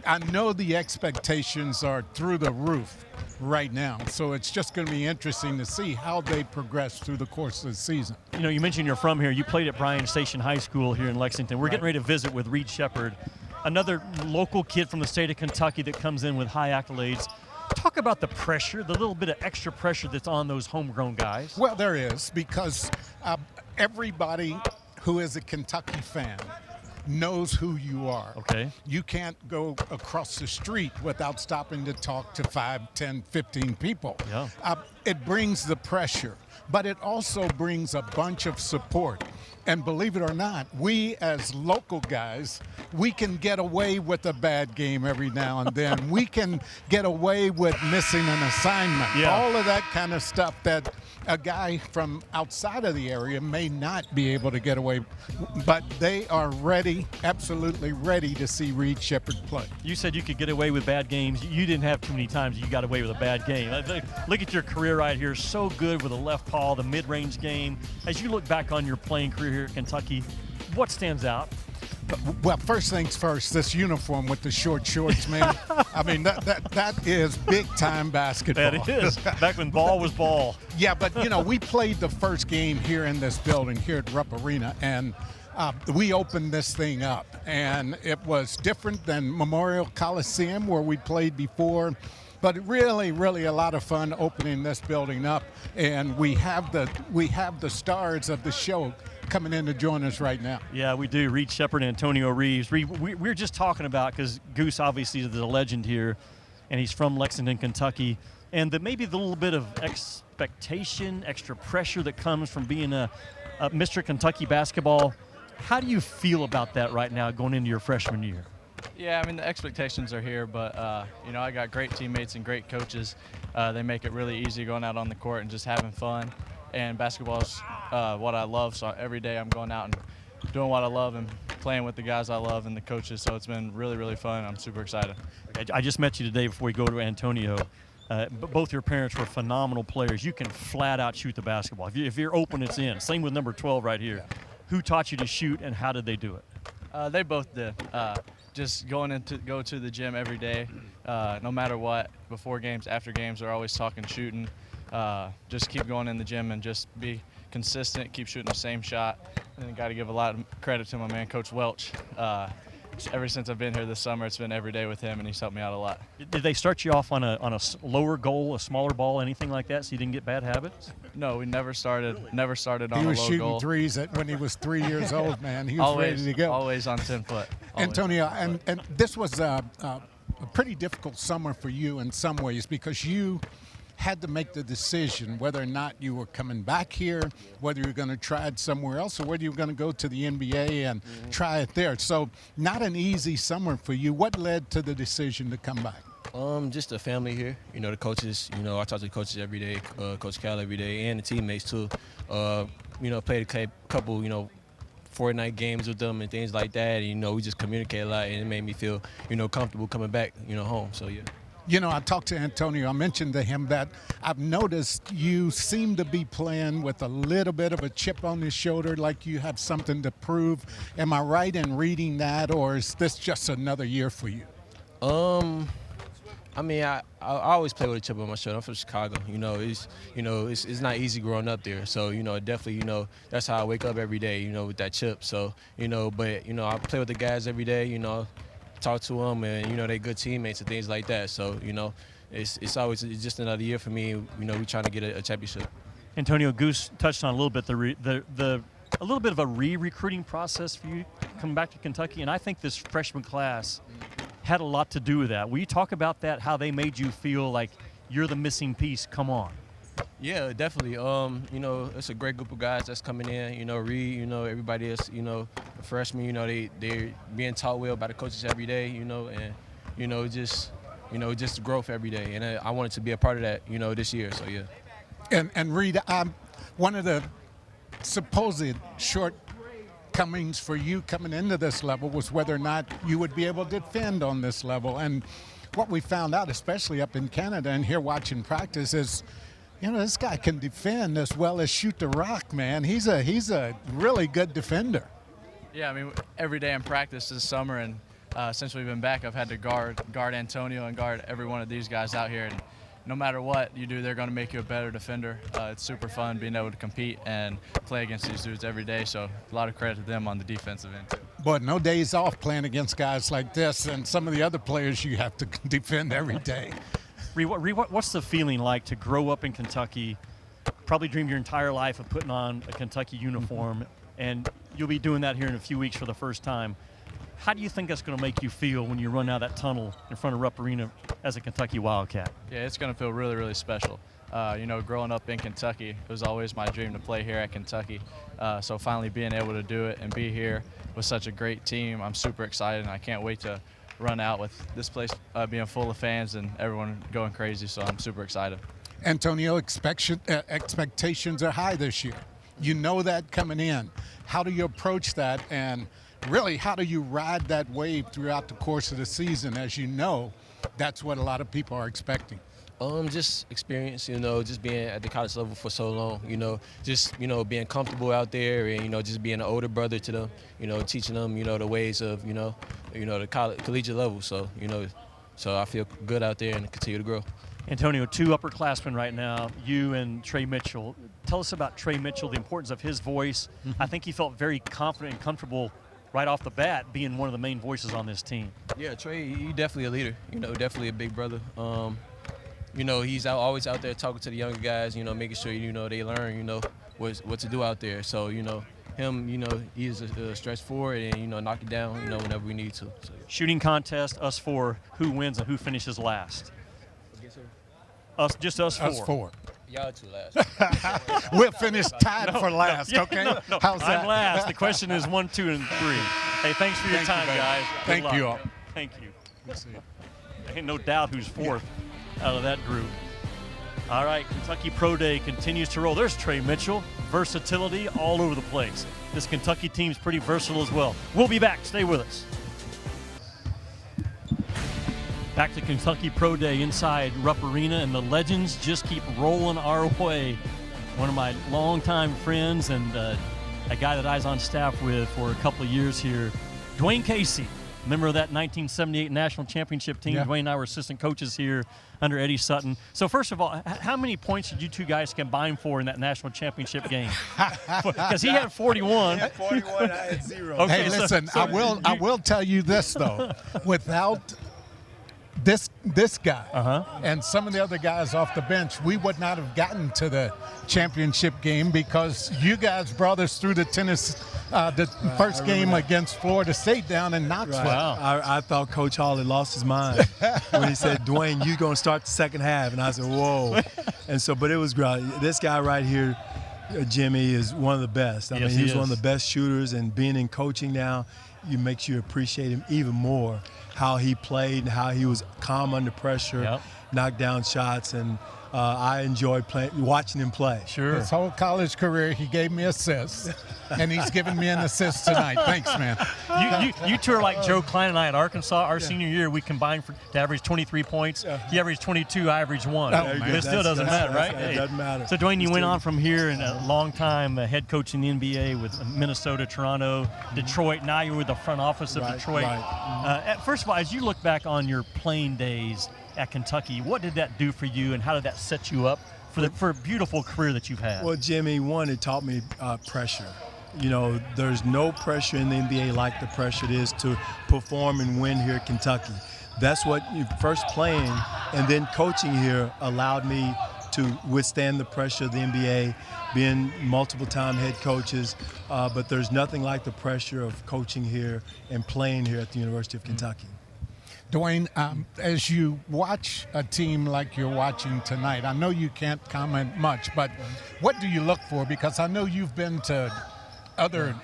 I know the expectations are through the roof right now. So it's just going to be interesting to see how they progress through the course of the season. You know, you mentioned you're from here. You played at Bryan Station High School here in Lexington. We're getting ready to visit with Reed Shepherd, another local kid from the state of Kentucky that comes in with high accolades. Talk about the pressure, the little bit of extra pressure that's on those homegrown guys. Well, there is, because everybody who is a Kentucky fan knows who you are. Okay. You can't go across the street without stopping to talk to 5, 10, 15 people. Yeah. It brings the pressure, but it also brings a bunch of support. And believe it or not, we as local guys, we can get away with a bad game every now and then. We can get away with missing an assignment. Yeah. All of that kind of stuff that a guy from outside of the area may not be able to get away. But they are ready, absolutely ready to see Reed Shepherd play. You said you could get away with bad games. You didn't have too many times you got away with a bad game. Look at your career right here. So good with a left paw, the mid-range game. As you look back on your playing career here at Kentucky, what stands out? Well, first things first, this uniform with the short shorts, man. I mean, that is big-time basketball. That is. Back when ball was ball. Yeah, but, you know, we played the first game here in this building, here at Rupp Arena, and we opened this thing up. And it was different than Memorial Coliseum, where we played before. But really, really a lot of fun opening this building up. And we have the stars of the show coming in to join us right now. Yeah, we do. Reed Shepherd and Antonio Reeves. We're just talking about, because Goose obviously is the legend here, and he's from Lexington, Kentucky, and maybe the little bit of expectation, extra pressure that comes from being a Mr. Kentucky basketball. How do you feel about that right now going into your freshman year? Yeah, I mean, the expectations are here, but, you know, I got great teammates and great coaches. They make it really easy going out on the court and just having fun. And basketball is what I love, so every day I'm going out and doing what I love and playing with the guys I love and the coaches, so it's been really, really fun. I'm super excited. I just met you today before we go to Antonio. Both your parents were phenomenal players. You can flat out shoot the basketball. If you're open, it's in. Same with number 12 right here. who taught you to shoot and how did they do it? They both did. Just go to the gym every day, no matter what, before games, after games, they're always talking shooting. Just keep going in the gym and just be consistent, keep shooting the same shot. And then got to give a lot of credit to my man, Coach Welch. Ever since I've been here this summer, it's been every day with him, and he's helped me out a lot. Did they start you off on a lower goal, a smaller ball, anything like that, so you didn't get bad habits? No, we never started on a low goal. He was shooting threes when he was 3 years old, man. He was ready to go. Always on 10 foot. Always. Antonio, and this was a pretty difficult summer for you in some ways because you had to make the decision whether or not you were coming back here, whether you were going to try it somewhere else, or whether you were going to go to the NBA and try it there. So not an easy summer for you. What led to the decision to come back? Just the family here. You know, the coaches. You know, I talk to the coaches every day, Coach Cal every day, and the teammates too. You know, played a couple, you know, Fortnite games with them and things like that. And, you know, we just communicate a lot, and it made me feel, you know, comfortable coming back, you know, home. So, yeah. You know, I talked to Antonio. I mentioned to him that I've noticed you seem to be playing with a little bit of a chip on your shoulder, like you have something to prove. Am I right in reading that, or is this just another year for you? I mean, I always play with a chip on my shoulder. I'm from Chicago. You know, it's not easy growing up there. So, you know, definitely, you know, that's how I wake up every day, you know, with that chip. So, you know, but, you know, I play with the guys every day, you know, talk to them, and, you know, they're good teammates and things like that. So, you know, it's just another year for me. You know, we're trying to get a championship. Antonio, Goose touched on a little bit a little bit of a recruiting process for you coming back to Kentucky, and I think this freshman class had a lot to do with that. Will you talk about that, how they made you feel like you're the missing piece? Come on. Yeah, definitely. You know, it's a great group of guys that's coming in. You know, Reed, you know, everybody else, you know, the freshmen, you know, they're being taught well by the coaches every day, you know, and, you know, just growth every day. And I wanted to be a part of that, you know, this year, so yeah. And Reed, one of the supposed shortcomings for you coming into this level was whether or not you would be able to defend on this level. And what we found out, especially up in Canada and here watching practice, is, you know, this guy can defend as well as shoot the rock, man. He's a really good defender. Yeah, I mean, every day in practice this summer, and since we've been back, I've had to guard Antonio and guard every one of these guys out here. And no matter what you do, they're going to make you a better defender. It's super fun being able to compete and play against these dudes every day. So a lot of credit to them on the defensive end too. But no days off playing against guys like this and some of the other players you have to defend every day. What's the feeling like to grow up in Kentucky, probably dreamed your entire life of putting on a Kentucky uniform, and you'll be doing that here in a few weeks for the first time. How do you think that's going to make you feel when you run out that tunnel in front of Rupp Arena as a Kentucky Wildcat? Yeah, it's going to feel really, really special. You know, growing up in Kentucky, it was always my dream to play here at Kentucky. So finally being able to do it and be here with such a great team, I'm super excited, and I can't wait to run out with this place being full of fans and everyone going crazy, so I'm super excited. Antonio, expectations are high this year. You know that coming in. How do you approach that, and really how do you ride that wave throughout the course of the season? As you know, that's what a lot of people are expecting. Just experience, you know, just being at the college level for so long, you know, just, you know, being comfortable out there and, you know, just being an older brother to them, you know, teaching them, you know, the ways of, you know, the collegiate level. So, you know, so I feel good out there and continue to grow. Antonio, two upperclassmen right now, you and Trey Mitchell. Tell us about Trey Mitchell, the importance of his voice. I think he felt very confident and comfortable right off the bat being one of the main voices on this team. Yeah, Trey, he's definitely a leader, you know, definitely a big brother. You know, he's always out there talking to the younger guys, you know, making sure, you know, they learn, you know, what to do out there. So, you know, him, you know, he's a stretch forward and, you know, knock it down, you know, whenever we need to. So, yeah. Shooting contest, us four, who wins and who finishes last? Just us four. Us four. Y'all two last. We'll finish tied for last, okay? No. How's that? I'm last. The question is 1, 2, and 3. Hey, thanks for your time, guys. Thank you all. Thank you. Ain't no doubt who's fourth out of that group. All right, Kentucky Pro Day continues to roll. There's Trey Mitchell. Versatility all over the place. This Kentucky team's pretty versatile as well. We'll be back. Stay with us. Back to Kentucky Pro Day inside Rupp Arena, and the legends just keep rolling our way. One of my longtime friends and a guy that I was on staff with for a couple of years here, Dwane Casey, member of that 1978 national championship team. Yeah. Dwayne and I were assistant coaches here under Eddie Sutton. So first of all, how many points did you two guys combine for in that national championship game? Because he had 41. 41, I had 0. Okay, Hey, listen, I will tell you this, though. Without this guy and some of the other guys off the bench, we would not have gotten to the championship game because you guys brought us through the first game against Florida State down in Knoxville. Wow. I thought Coach Hawley lost his mind when he said, Dwayne, you're going to start the second half. And I said, whoa. And so, but it was great. This guy right here, Jimmy, is one of the best. I mean, he's one of the best shooters, and being in coaching now, it makes you appreciate him even more, how he played and how he was calm under pressure, knocked down shots, and I enjoyed watching him play. Sure. His whole college career, he gave me assists, and he's giving me an assist tonight. Thanks, man. You two are like Joe Klein and I at Arkansas. Our senior year, we combined to average 23 points. He averaged 22, I averaged 1. But it still doesn't matter, right? It doesn't matter. So, Dwayne, you went on from here and a long time head coach in the NBA with Minnesota, Toronto, Detroit. Now you're with the front office of Detroit. First of all, as you look back on your playing days at Kentucky, what did that do for you, and how did that set you up for a beautiful career that you've had? Well, Jimmy, one, it taught me pressure. You know, there's no pressure in the NBA like the pressure it is to perform and win here at Kentucky. That's what first playing and then coaching here allowed me to withstand the pressure of the NBA, being multiple-time head coaches. But there's nothing like the pressure of coaching here and playing here at the University of Kentucky. Dwayne, as you watch a team like you're watching tonight, I know you can't comment much, but what do you look for? Because I know you've been to other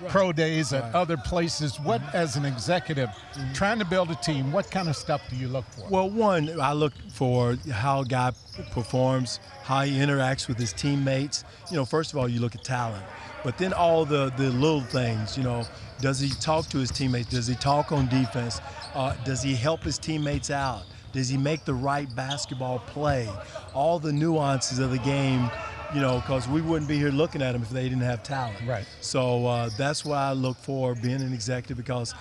pro days at other places. What, as an executive, trying to build a team, what kind of stuff do you look for? Well, one, I look for how a guy performs, how he interacts with his teammates. You know, first of all, you look at talent. But then all the little things, you know, does he talk to his teammates? Does he talk on defense? Does he help his teammates out? Does he make the right basketball play? All the nuances of the game, you know, because we wouldn't be here looking at them if they didn't have talent. Right. So that's why I look for being an executive, because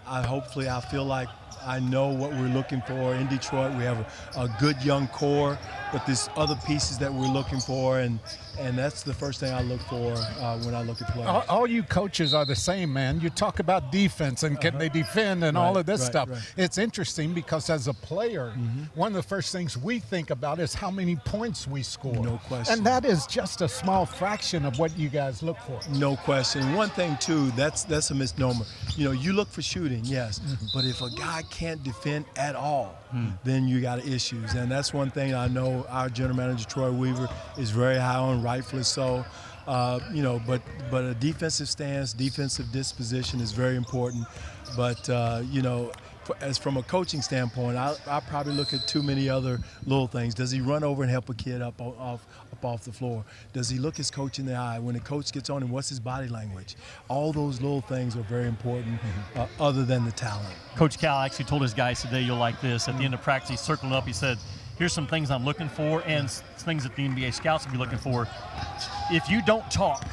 hopefully I feel like I know what we're looking for in Detroit. We have a good young core, but there's other pieces that we're looking for, and that's the first thing I look for when I look at players. All you coaches are the same, man. You talk about defense and can they defend and all of this stuff. Right. It's interesting because as a player, one of the first things we think about is how many points we score. No question. And that is just a small fraction of what you guys look for. No question. One thing, too, that's a misnomer. You know, you look for shooting, yes, but if a guy can't defend at all, then you got issues. And that's one thing I know our general manager, Troy Weaver, is very high on, rightfully so. You know, but a defensive stance, defensive disposition is very important. But, you know, as from a coaching standpoint, I probably look at too many other little things. Does he run over and help a kid up off the floor? Does he look his coach in the eye? When the coach gets on him, what's his body language? All those little things are very important, other than the talent. Coach Cal actually told his guys today, you'll like this. At the end of practice, he circled up. He said, here's some things I'm looking for and things that the NBA scouts will be looking for. If you don't talk,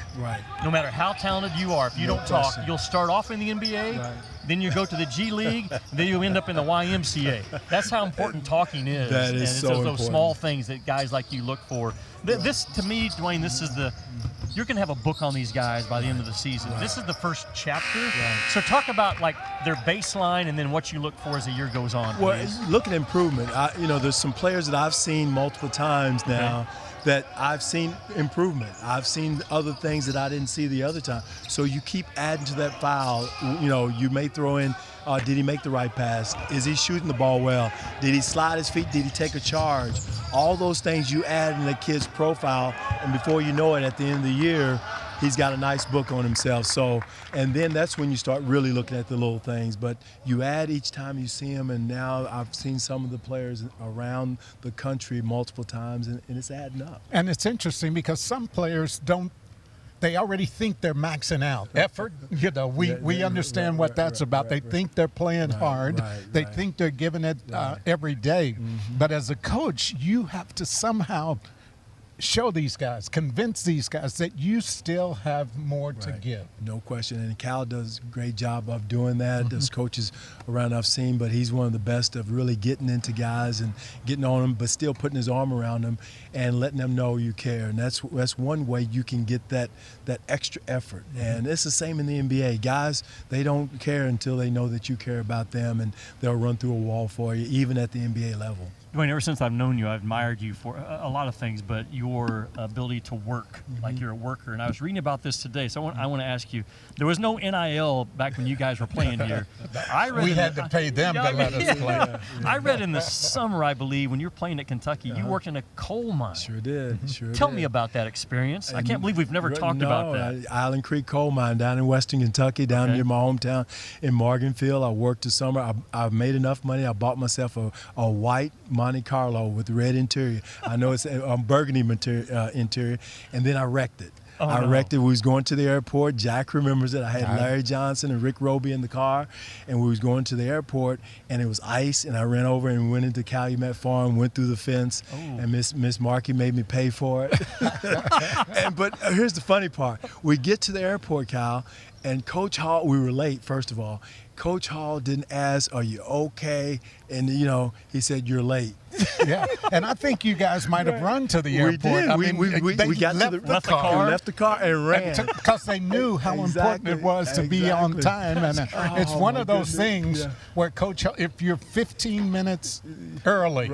no matter how talented you are, if you don't talk, you'll start off in the NBA, then you go to the G League, then you end up in the YMCA. That's how important talking is. That is so important. Those small things that guys like you look for. This, to me, Dwayne, this is you're going to have a book on these guys by the end of the season. This is the first chapter. So talk about like their baseline and then what you look for as the year goes on. Well, look at improvement. You know, there's some players that I've seen multiple times now that I've seen improvement. I've seen other things that I didn't see the other time. So you keep adding to that file. You know, you may throw in, did he make the right pass? Is he shooting the ball well? Did he slide his feet? Did he take a charge? All those things you add in the kid's profile, and before you know it, at the end of the year, he's got a nice book on himself. So, and then that's when you start really looking at the little things. But you add each time you see him, and now I've seen some of the players around the country multiple times, and it's adding up. And it's interesting because some players don't, they already think they're maxing out. Effort, you know, we understand what that's about. They think they're playing hard. They think they're giving it every day. But as a coach, you have to somehow show these guys, convince these guys that you still have more to give. No question. And Cal does a great job of doing that. Those coaches around I've seen, but he's one of the best of really getting into guys and getting on them, but still putting his arm around them and letting them know you care. And that's one way you can get that extra effort. And it's the same in the NBA. Guys, they don't care until they know that you care about them, and they'll run through a wall for you, even at the NBA level. Dwane, ever since I've known you, I've admired you for a lot of things, but your ability to work, like you're a worker. And I was reading about this today, so I want to ask you, there was no NIL back when you guys were playing here. We had to pay them to let us play. I read in the summer, I believe, when you were playing at Kentucky, you worked in a coal mine. Sure did. Tell me about that experience. I can't believe we've never talked about that. Island Creek Coal Mine down in western Kentucky, down near my hometown in Morganfield. I worked the summer. I made enough money. I bought myself a white Monte Carlo with red interior. I know it's a burgundy interior, and then I wrecked it. I wrecked it. We was going to the airport. Jack remembers it. I had Larry Johnson and Rick Roby in the car, and we was going to the airport, and it was ice, and I ran over and went into Calumet Farm, went through the fence, and Miss Markey made me pay for it. But here's the funny part. We get to the airport, Cal, and Coach Hall, we were late, first of all. Coach Hall didn't ask, "Are you okay?" And, he said, "You're late." Yeah, and I think you guys might have run to the airport. We did. I mean, we got left to the car. We left the car and ran. Because they knew how important it was to be on time. And it's one of those things where Coach, if you're 15 minutes early,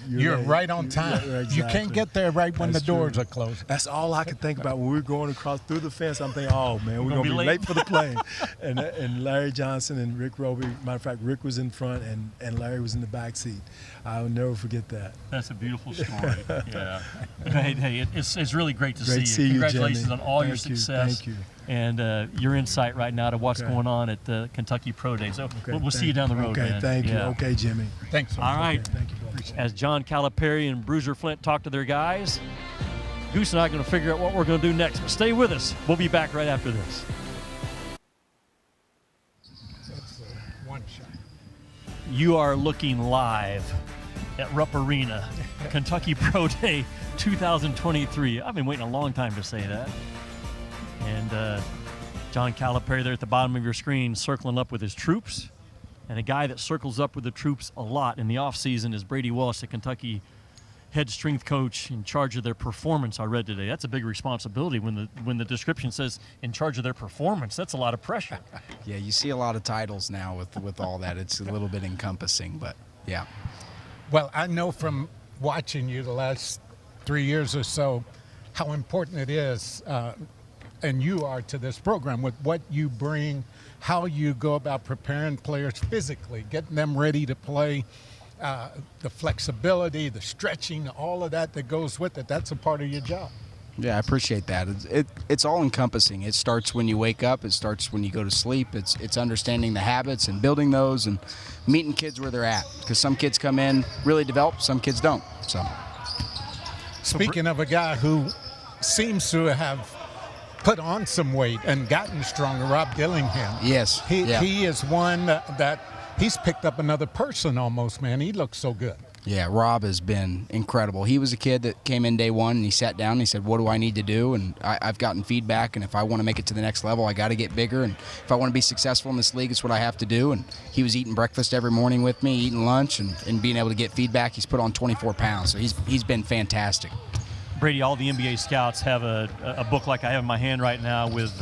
you're right on time. You can't get there right when the doors are closed. That's all I could think about when we were going across through the fence. I'm thinking, oh, man, we're going to be late for the plane. and Larry Johnson and Rick Roby, matter of fact, Rick was in front and Larry was in the back seat. I'll never forget that. That's a beautiful story. Yeah. Hey, it's really great to see you. You, Congratulations Jimmy. on all your success. Thank you. And your insight right now to what's going on at the Kentucky Pro Day. So we'll see you down the road, man. Thank you. Okay, Jimmy. Thanks. All right. Thank you, brother. As John Calipari and Bruiser Flint talk to their guys, Goose and I are going to figure out what we're going to do next. But stay with us. We'll be back right after this. That's one shot. You are looking live at Rupp Arena, Kentucky Pro Day 2023. I've been waiting a long time to say that. And John Calipari there at the bottom of your screen circling up with his troops. And a guy that circles up with the troops a lot in the offseason is Brady Walsh, the Kentucky head strength coach in charge of their performance. I read today. That's a big responsibility when the description says in charge of their performance. That's a lot of pressure. Yeah, you see a lot of titles now with all that. It's a little bit encompassing, but yeah. Well, I know from watching you the last 3 years or so how important it is, and you are to this program with what you bring, how you go about preparing players physically, getting them ready to play, the flexibility, the stretching, all of that goes with it. That's a part of your job. Yeah, I appreciate that. It's all encompassing. It starts when you wake up. It starts when you go to sleep. It's understanding the habits and building those and meeting kids where they're at. Because some kids come in really developed, some kids don't. So, speaking of a guy who seems to have put on some weight and gotten stronger, Rob Dillingham. Yes. He is one that he's picked up another person almost, man. He looks so good. Yeah, Rob has been incredible. He was a kid that came in day one and he sat down and he said, what do I need to do? And I've gotten feedback, and if I want to make it to the next level, I got to get bigger. And if I want to be successful in this league, it's what I have to do. And he was eating breakfast every morning with me, eating lunch, and being able to get feedback. He's put on 24 pounds, so he's been fantastic. Brady, all the NBA scouts have a book like I have in my hand right now with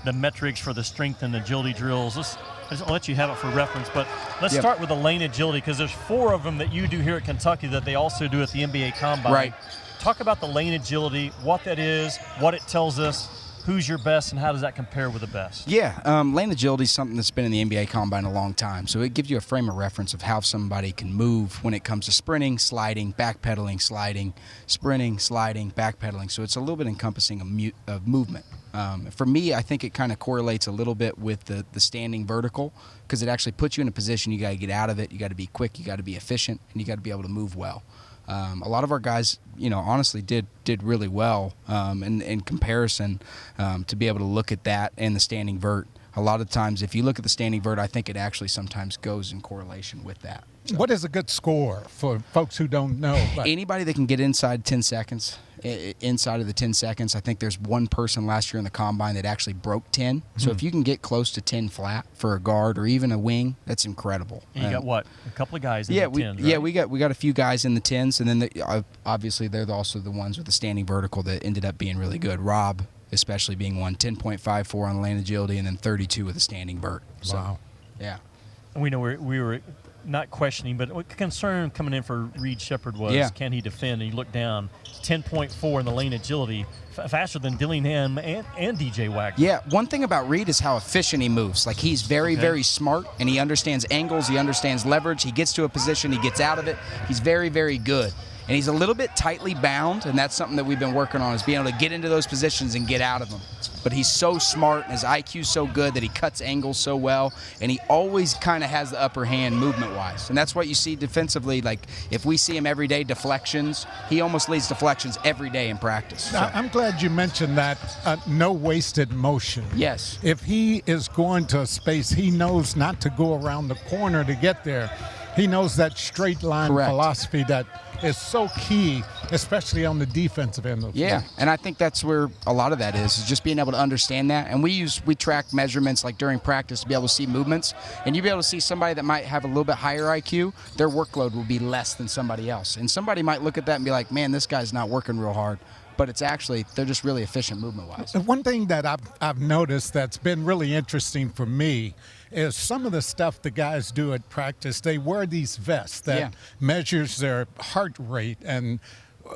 the metrics for the strength and agility drills. I'll let you have it for reference, but let's start with the lane agility, because there's 4 of them that you do here at Kentucky that they also do at the NBA Combine. Right. Talk about the lane agility, what that is, what it tells us, who's your best, and how does that compare with the best? Yeah, lane agility is something that's been in the NBA Combine a long time, so it gives you a frame of reference of how somebody can move when it comes to sprinting, sliding, backpedaling, sliding, sprinting, sliding, backpedaling. So it's a little bit encompassing of movement. For me, I think it kind of correlates a little bit with the standing vertical, because it actually puts you in a position. You got to get out of it. You got to be quick. You got to be efficient, and you got to be able to move well. A lot of our guys, honestly did really well in comparison to be able to look at that and the standing vert. A lot of times, if you look at the standing vert, I think it actually sometimes goes in correlation with that. So, what is a good score for folks who don't know? Anybody that can get inside 10 seconds inside of the 10 seconds. I think there's one person last year in the combine that actually broke 10. So if you can get close to 10 flat for a guard or even a wing, that's incredible. And you got what? A couple of guys in the 10s, right? Yeah, we got a few guys in the 10s, and then obviously they're also the ones with the standing vertical that ended up being really good. Rob especially being one, 10.54 on the lane agility, and then 32 with a standing vert. So, wow. Yeah. And we know we were not questioning, but what concern coming in for Reed Shepherd was, can he defend? And you look down, 10.4 in the lane agility, faster than Dillingham and DJ Wagner. Yeah, one thing about Reed is how efficient he moves. Like, he's very, very smart, and he understands angles, he understands leverage. He gets to a position, he gets out of it. He's very, very good. And he's a little bit tightly bound, and that's something that we've been working on, is being able to get into those positions and get out of them. But he's so smart, and his IQ's so good that he cuts angles so well, and he always kind of has the upper hand movement-wise. And that's what you see defensively. Like, if we see him every day, deflections, he almost leads deflections every day in practice. So. I'm glad you mentioned that, no wasted motion. Yes. If he is going to a space, he knows not to go around the corner to get there. He knows that straight line philosophy that is so key, especially on the defensive end of the field. And I think that's where a lot of that is just being able to understand that. And we track measurements like during practice to be able to see movements. And you'll be able to see somebody that might have a little bit higher IQ, their workload will be less than somebody else. And somebody might look at that and be like, man, this guy's not working real hard. But it's actually, they're just really efficient movement-wise. One thing that I've noticed that's been really interesting for me is some of the stuff the guys do at practice. They wear these vests that measures their heart rate. And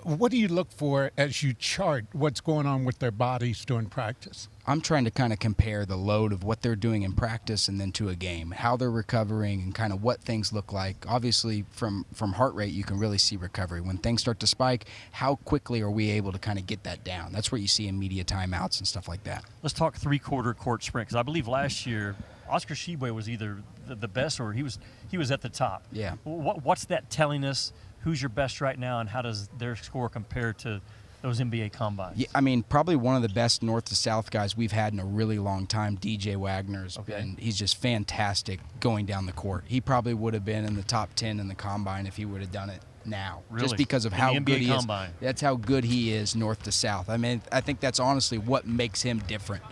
what do you look for as you chart what's going on with their bodies during practice? I'm trying to kind of compare the load of what they're doing in practice and then to a game, how they're recovering and kind of what things look like. Obviously, from heart rate, you can really see recovery. When things start to spike, how quickly are we able to kind of get that down? That's what you see in media timeouts and stuff like that. Let's talk three-quarter court sprint, because I believe last year Oscar Shibwe was either the best or he was at the top. Yeah. What's that telling us? Who's your best right now, and how does their score compare to those NBA combines? Yeah, I mean, probably one of the best north to south guys we've had in a really long time. DJ Wagner's been, he's just fantastic going down the court. He probably would have been in the top 10 in the combine if he would have done it now. Really? Just because of how good he combine. is. That's how good he is north to south. I mean, I think that's honestly what makes him different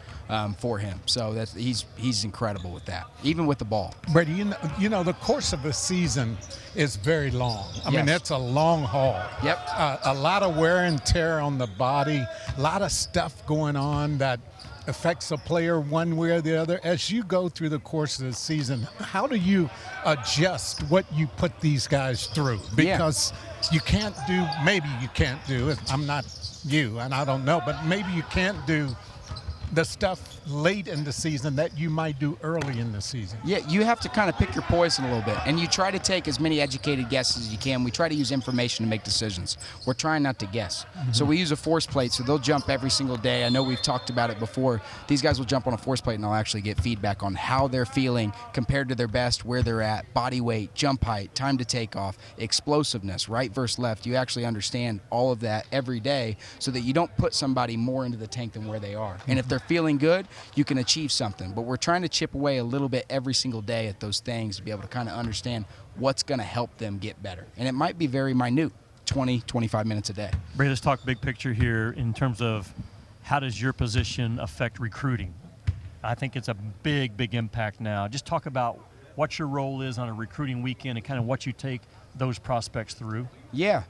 for him. So he's incredible with that, even with the ball. Brady, you know the course of a season is very long. I mean, it's a long haul. Yep. A lot of wear and tear on the body, a lot of stuff going on that affects a player one way or the other. As you go through the course of the season, how do you adjust what you put these guys through? Because you can't do, maybe you can't do, I'm not you and I don't know, but maybe you can't do the stuff late in the season that you might do early in the season. Yeah, you have to kind of pick your poison a little bit, and you try to take as many educated guesses as you can. We try to use information to make decisions. We're trying not to guess. So we use a force plate, so they'll jump every single day. I know we've talked about it before. These guys will jump on a force plate, and I'll actually get feedback on how they're feeling compared to their best, where they're at, body weight, jump height, time to take off, explosiveness, right versus left. You actually understand all of that every day so that you don't put somebody more into the tank than where they are. And if they're feeling good, you can achieve something. But we're trying to chip away a little bit every single day at those things to be able to kind of understand what's going to help them get better. And it might be very minute, 20, 25 minutes a day. Brady, let's talk big picture here in terms of how does your position affect recruiting? I think it's a big, big impact now. Just talk about what your role is on a recruiting weekend and kind of what you take those prospects through. Yeah,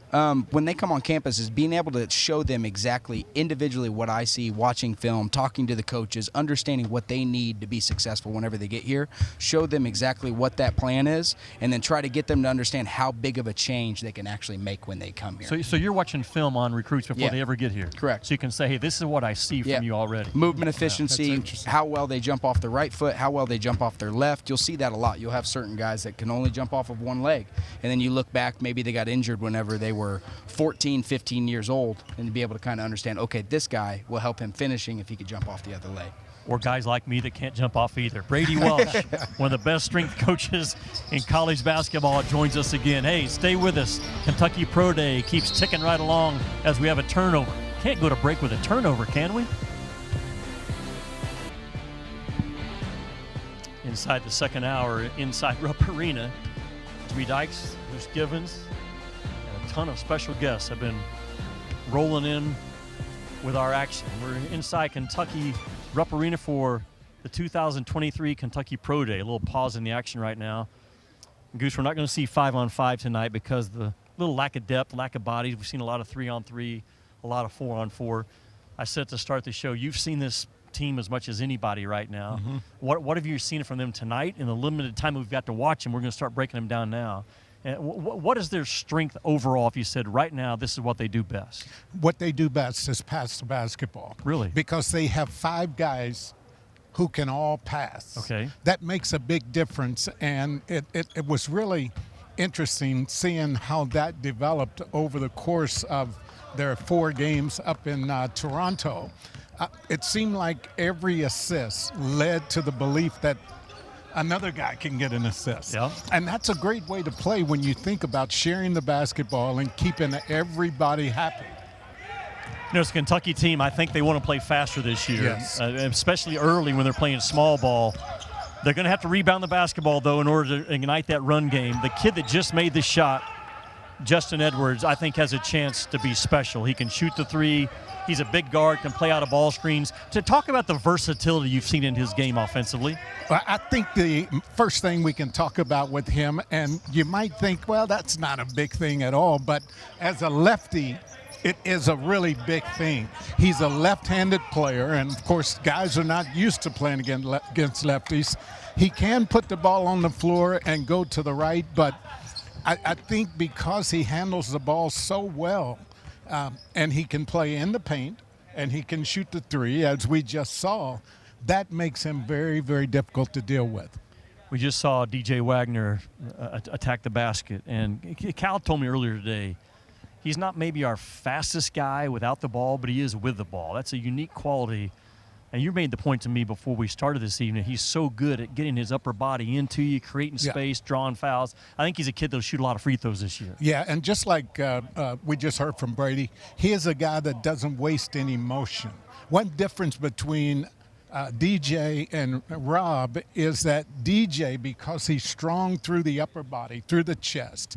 when they come on campus is being able to show them exactly individually what I see, watching film, talking to the coaches, understanding what they need to be successful whenever they get here, show them exactly what that plan is, and then try to get them to understand how big of a change they can actually make when they come here. So you're watching film on recruits before they ever get here? Correct. So you can say, hey, this is what I see from you already. Movement efficiency, how well they jump off the right foot, how well they jump off their left. You'll see that a lot. You'll have certain guys that can only jump off of one leg, and then you look back, maybe they got injured whenever they were 14, 15 years old, and to be able to kind of understand, okay, this guy will help him finishing if he could jump off the other leg. Or guys like me that can't jump off either. Brady Welsh, one of the best strength coaches in college basketball, joins us again. Hey, stay with us. Kentucky Pro Day keeps ticking right along as we have a turnover. Can't go to break with a turnover, can we? Inside the second hour, inside Rupp Arena, Jimmy Dykes, Bruce Givens, and a ton of special guests have been rolling in with our action. We're inside Kentucky Rupp Arena for the 2023 Kentucky Pro Day. A little pause in the action right now. Goose, we're not going to see 5-on-5 tonight because the little lack of depth, lack of bodies. We've seen a lot of 3-on-3, a lot of 4-on-4. I said to start the show, you've seen this team as much as anybody right now. Mm-hmm. What have you seen from them tonight? In the limited time we've got to watch them, we're going to start breaking them down now. And what is their strength overall, if you said right now this is what they do best? What they do best is pass the basketball. Really? Because they have 5 guys who can all pass. Okay. That makes a big difference, and it was really interesting seeing how that developed over the course of their 4 games up in Toronto. It seemed like every assist led to the belief that another guy can get an assist. Yeah. And that's a great way to play when you think about sharing the basketball and keeping everybody happy. You know, it's a Kentucky team. I think they want to play faster this year, yes. Especially early when they're playing small ball. They're going to have to rebound the basketball, though, in order to ignite that run game. The kid that just made the shot, Justin Edwards, I think has a chance to be special. He can shoot the 3. He's a big guard, can play out of ball screens. To talk about the versatility you've seen in his game offensively. I think the first thing we can talk about with him, and you might think, well, that's not a big thing at all, but as a lefty, it is a really big thing. He's a left-handed player, and, of course, guys are not used to playing against lefties. He can put the ball on the floor and go to the right, but I think because he handles the ball so well, and he can play in the paint, and he can shoot the 3, as we just saw, that makes him very, very difficult to deal with. We just saw DJ Wagner attack the basket, and Cal told me earlier today, he's not maybe our fastest guy without the ball, but he is with the ball. That's a unique quality. And you made the point to me before we started this evening, he's so good at getting his upper body into you, creating space, drawing fouls. I think he's a kid that'll shoot a lot of free throws this year. Yeah, and just like we just heard from Brady, he is a guy that doesn't waste any motion. One difference between DJ and Rob is that DJ, because he's strong through the upper body, through the chest,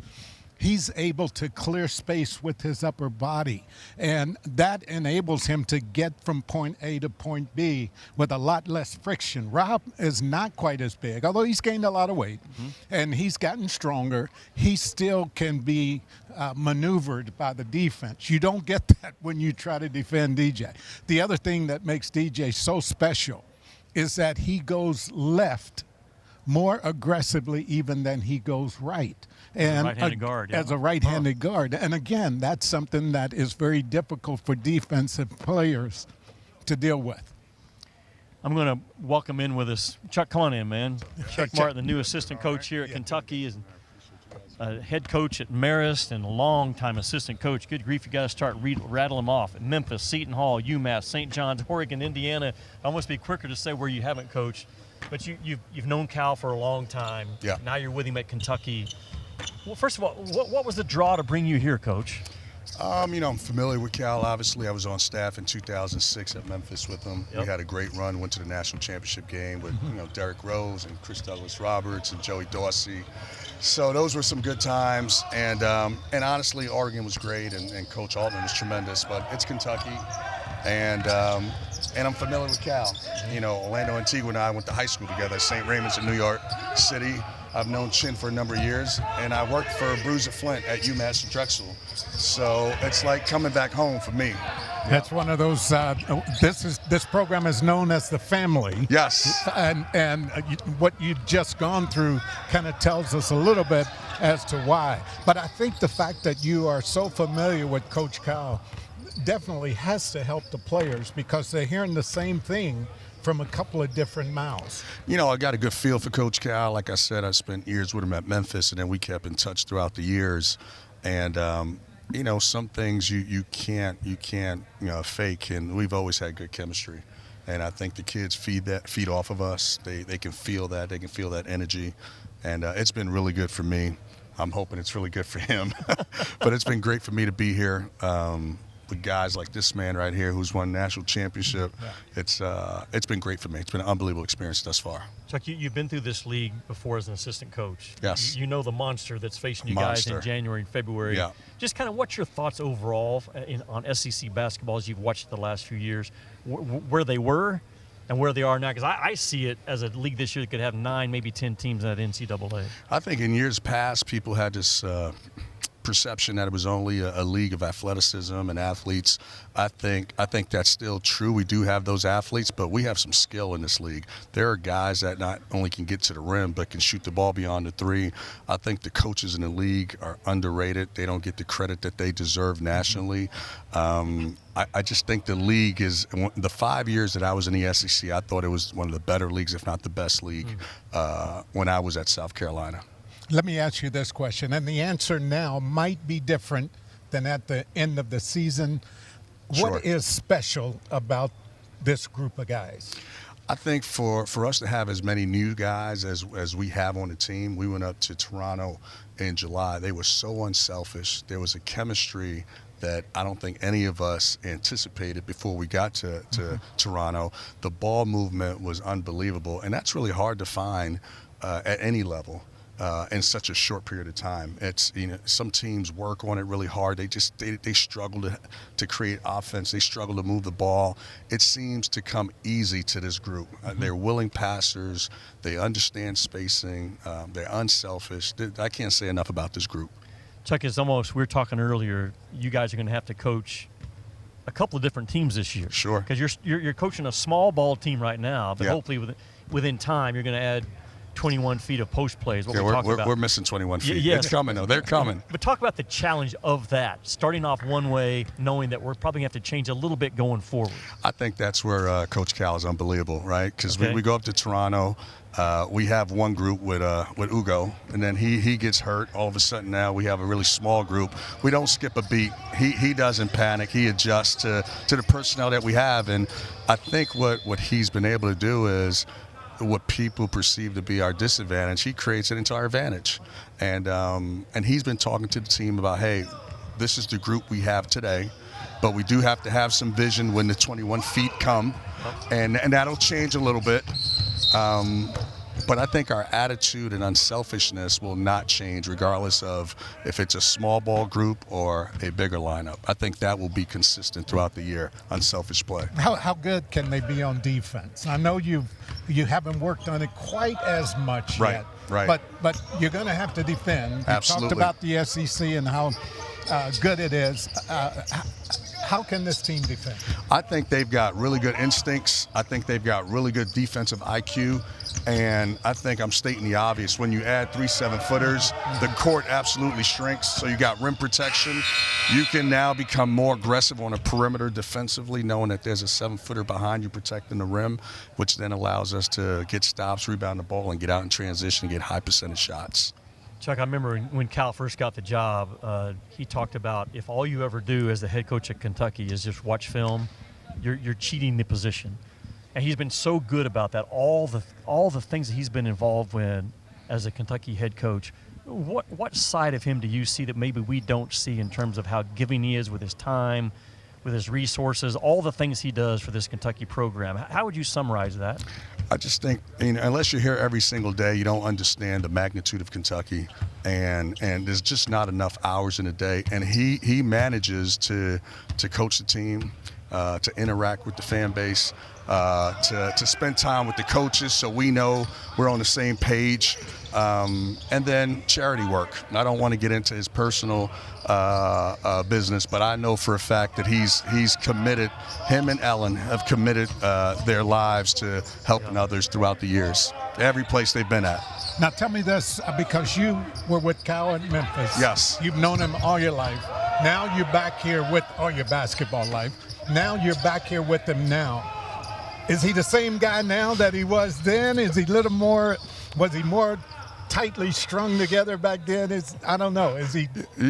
he's able to clear space with his upper body, and that enables him to get from point A to point B with a lot less friction. Rob is not quite as big, although he's gained a lot of weight, and he's gotten stronger. He still can be maneuvered by the defense. You don't get that when you try to defend DJ. The other thing that makes DJ so special is that he goes left more aggressively even than he goes right. And right-handed guard, as a right-handed guard. And again, that's something that is very difficult for defensive players to deal with. I'm going to welcome in with us. Chuck, come on in, man. Chuck Martin, the new assistant coach here at Kentucky, is head coach at Marist and a long-time assistant coach. Good grief, you got to start rattling them off. Memphis, Seton Hall, UMass, St. John's, Oregon, Indiana. It'd almost be quicker to say where you haven't coached. But you've known Cal for a long time. Yeah. Now you're with him at Kentucky. Well, first of all, what was the draw to bring you here, Coach? You know, I'm familiar with Cal, obviously. I was on staff in 2006 at Memphis with him. Yep. We had a great run, went to the national championship game with, you know, Derrick Rose and Chris Douglas-Roberts and Joey Dorsey. So those were some good times. And honestly, Oregon was great, and Coach Altman was tremendous. But it's Kentucky, and I'm familiar with Cal. You know, Orlando Antigua and I went to high school together at St. Raymond's in New York City. I've known Chin for a number of years, and I worked for Bruiser Flint at UMass and Drexel. So it's like coming back home for me. That's one of those. This program is known as the family. Yes. And what you've just gone through kind of tells us a little bit as to why. But I think the fact that you are so familiar with Coach Cal definitely has to help the players because they're hearing the same thing from a couple of different mouths. You know, I got a good feel for Coach Cal. Like I said, I spent years with him at Memphis, and then we kept in touch throughout the years. And you know, some things you can't fake, and we've always had good chemistry. And I think the kids feed off of us. They can feel that. They can feel that energy, and it's been really good for me. I'm hoping it's really good for him. But it's been great for me to be here. with guys like this man right here who's won national championship. It's been great for me. It's been an unbelievable experience thus far. Chuck, you've been through this league before as an assistant coach. Yes. You know the monster that's facing you guys in January and February. Yeah. Just kind of what's your thoughts overall on SEC basketball as you've watched the last few years, where they were and where they are now? Because I see it as a league this year that could have 9, maybe 10 teams in that NCAA. I think in years past, people had this perception that it was only a league of athleticism and athletes. I think that's still true. We do have those athletes, but we have some skill in this league. There are guys that not only can get to the rim, but can shoot the ball beyond the three. I think the coaches in the league are underrated. They don't get the credit that they deserve nationally. I just think the league is, the 5 years that I was in the SEC, I thought it was one of the better leagues, if not the best league, when I was at South Carolina. Let me ask you this question, and the answer now might be different than at the end of the season. Sure. What is special about this group of guys? I think for us to have as many new guys as we have on the team, we went up to Toronto in July. They were so unselfish. There was a chemistry that I don't think any of us anticipated before we got to Toronto. The ball movement was unbelievable, and that's really hard to find at any level. In such a short period of time. It's, some teams work on it really hard. They struggle to create offense. They struggle to move the ball. It seems to come easy to this group. They're willing passers. They understand spacing. They're unselfish. I can't say enough about this group. Chuck, it's almost, we were talking earlier, you guys are going to have to coach a couple of different teams this year. Sure. Because you're coaching a small ball team right now, but hopefully within time you're going to add 21 feet of post plays. We're missing 21 feet. Yes. It's coming, though. They're coming. But talk about the challenge of that, starting off one way, knowing that we're probably going to have to change a little bit going forward. I think that's where Coach Cal is unbelievable, right? Because we go up to Toronto. We have one group with Ugo, and then he gets hurt. All of a sudden now we have a really small group. We don't skip a beat. He doesn't panic. He adjusts to the personnel that we have. And I think what he's been able to do is what people perceive to be our disadvantage, he creates it into our advantage. And he's been talking to the team about, hey, this is the group we have today, but we do have to have some vision when the 21 feet come, and that'll change a little bit. But I think our attitude and unselfishness will not change regardless of if it's a small ball group or a bigger lineup. I think that will be consistent throughout the year, unselfish play. How good can they be on defense? I know you haven't worked on it quite as much yet. Right. But you're going to have to defend. You Absolutely. talked about the SEC and how good it is. How can this team defend? I think they've got really good instincts. I think they've got really good defensive IQ. And I think I'm stating the obvious. When you add 3 7-footers, the court absolutely shrinks. So you got rim protection. You can now become more aggressive on a perimeter defensively, knowing that there's a 7-footer behind you protecting the rim, which then allows us to get stops, rebound the ball, and get out in transition and get high percentage shots. Chuck, I remember when Cal first got the job, he talked about if all you ever do as the head coach at Kentucky is just watch film, you're cheating the position. And he's been so good about that. All the things that he's been involved with as a Kentucky head coach. What side of him do you see that maybe we don't see in terms of how giving he is with his time, with his resources, all the things he does for this Kentucky program? How would you summarize that? I just think, unless you're here every single day, you don't understand the magnitude of Kentucky, and there's just not enough hours in a day. And he manages to coach the team, to interact with the fan base, to spend time with the coaches so we know we're on the same page, and then charity work. And I don't want to get into his personal business, but I know for a fact that he's committed. Him and Ellen have committed their lives to helping others throughout the years, every place they've been at. Now tell me this, because you were with Cal at Memphis. Yes. You've known him all your life. Now you're back here with all your basketball life. Now you're back here with him now. Is he the same guy now that he was then? Is he was he more tightly strung together back then? I don't know. Is he?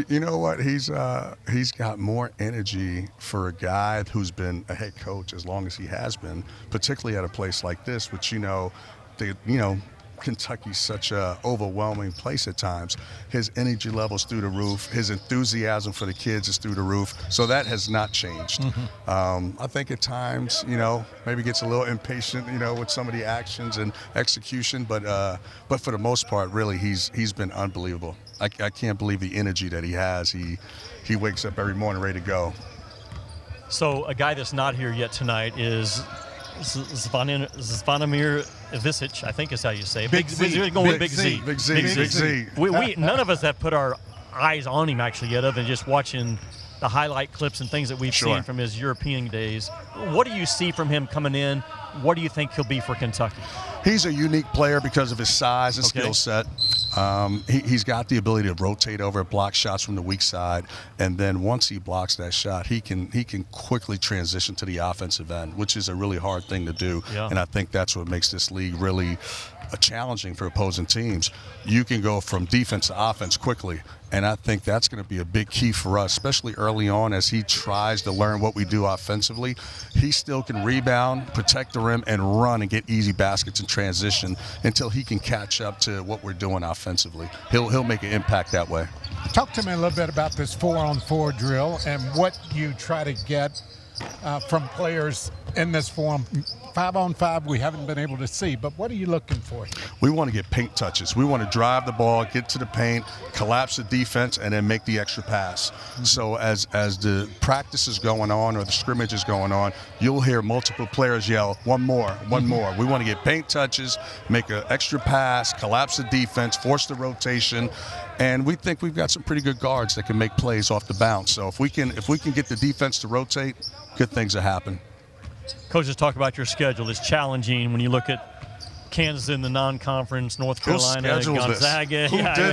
You know what? He's got more energy for a guy who's been a head coach as long as he has been, particularly at a place like this, which Kentucky's such a overwhelming place at times. His energy level's through the roof. His enthusiasm for the kids is through the roof. So that has not changed. I think at times, maybe gets a little impatient, with some of the actions and execution. But for the most part, really, he's been unbelievable. I can't believe the energy that he has. He wakes up every morning ready to go. So a guy that's not here yet tonight is Zvonimir Ivisic, I think is how you say it. Big Z. We're going with Big Z. Big Z. We none of us have put our eyes on him actually yet, other than just watching the highlight clips and things that we've seen from his European days. What do you see from him coming in? What do you think he'll be for Kentucky? He's a unique player because of his size and skill set. He's got the ability to rotate over, block shots from the weak side, and then once he blocks that shot, he can quickly transition to the offensive end, which is a really hard thing to do. Yeah. And I think that's what makes this league really challenging for opposing teams. You can go from defense to offense quickly, and I think that's going to be a big key for us, especially early on as he tries to learn what we do offensively. He still can rebound, protect the rim, and run and get easy baskets in transition until he can catch up to what we're doing offensively. He'll make an impact that way. Talk to me a little bit about this 4-on-4 drill and what you try to get from players in this form. 5-on-5 we haven't been able to see, but what are you looking for? We want to get paint touches. We want to drive the ball, get to the paint, collapse the defense, and then make the extra pass. So as the practice is going on or the scrimmage is going on, you'll hear multiple players yell, one more, one more. We want to get paint touches, make an extra pass, collapse the defense, force the rotation, and we think we've got some pretty good guards that can make plays off the bounce. So if we can get the defense to rotate, good things will happen. Coach, just talk about your schedule. It's challenging when you look at Kansas in the non-conference, North Carolina, Gonzaga.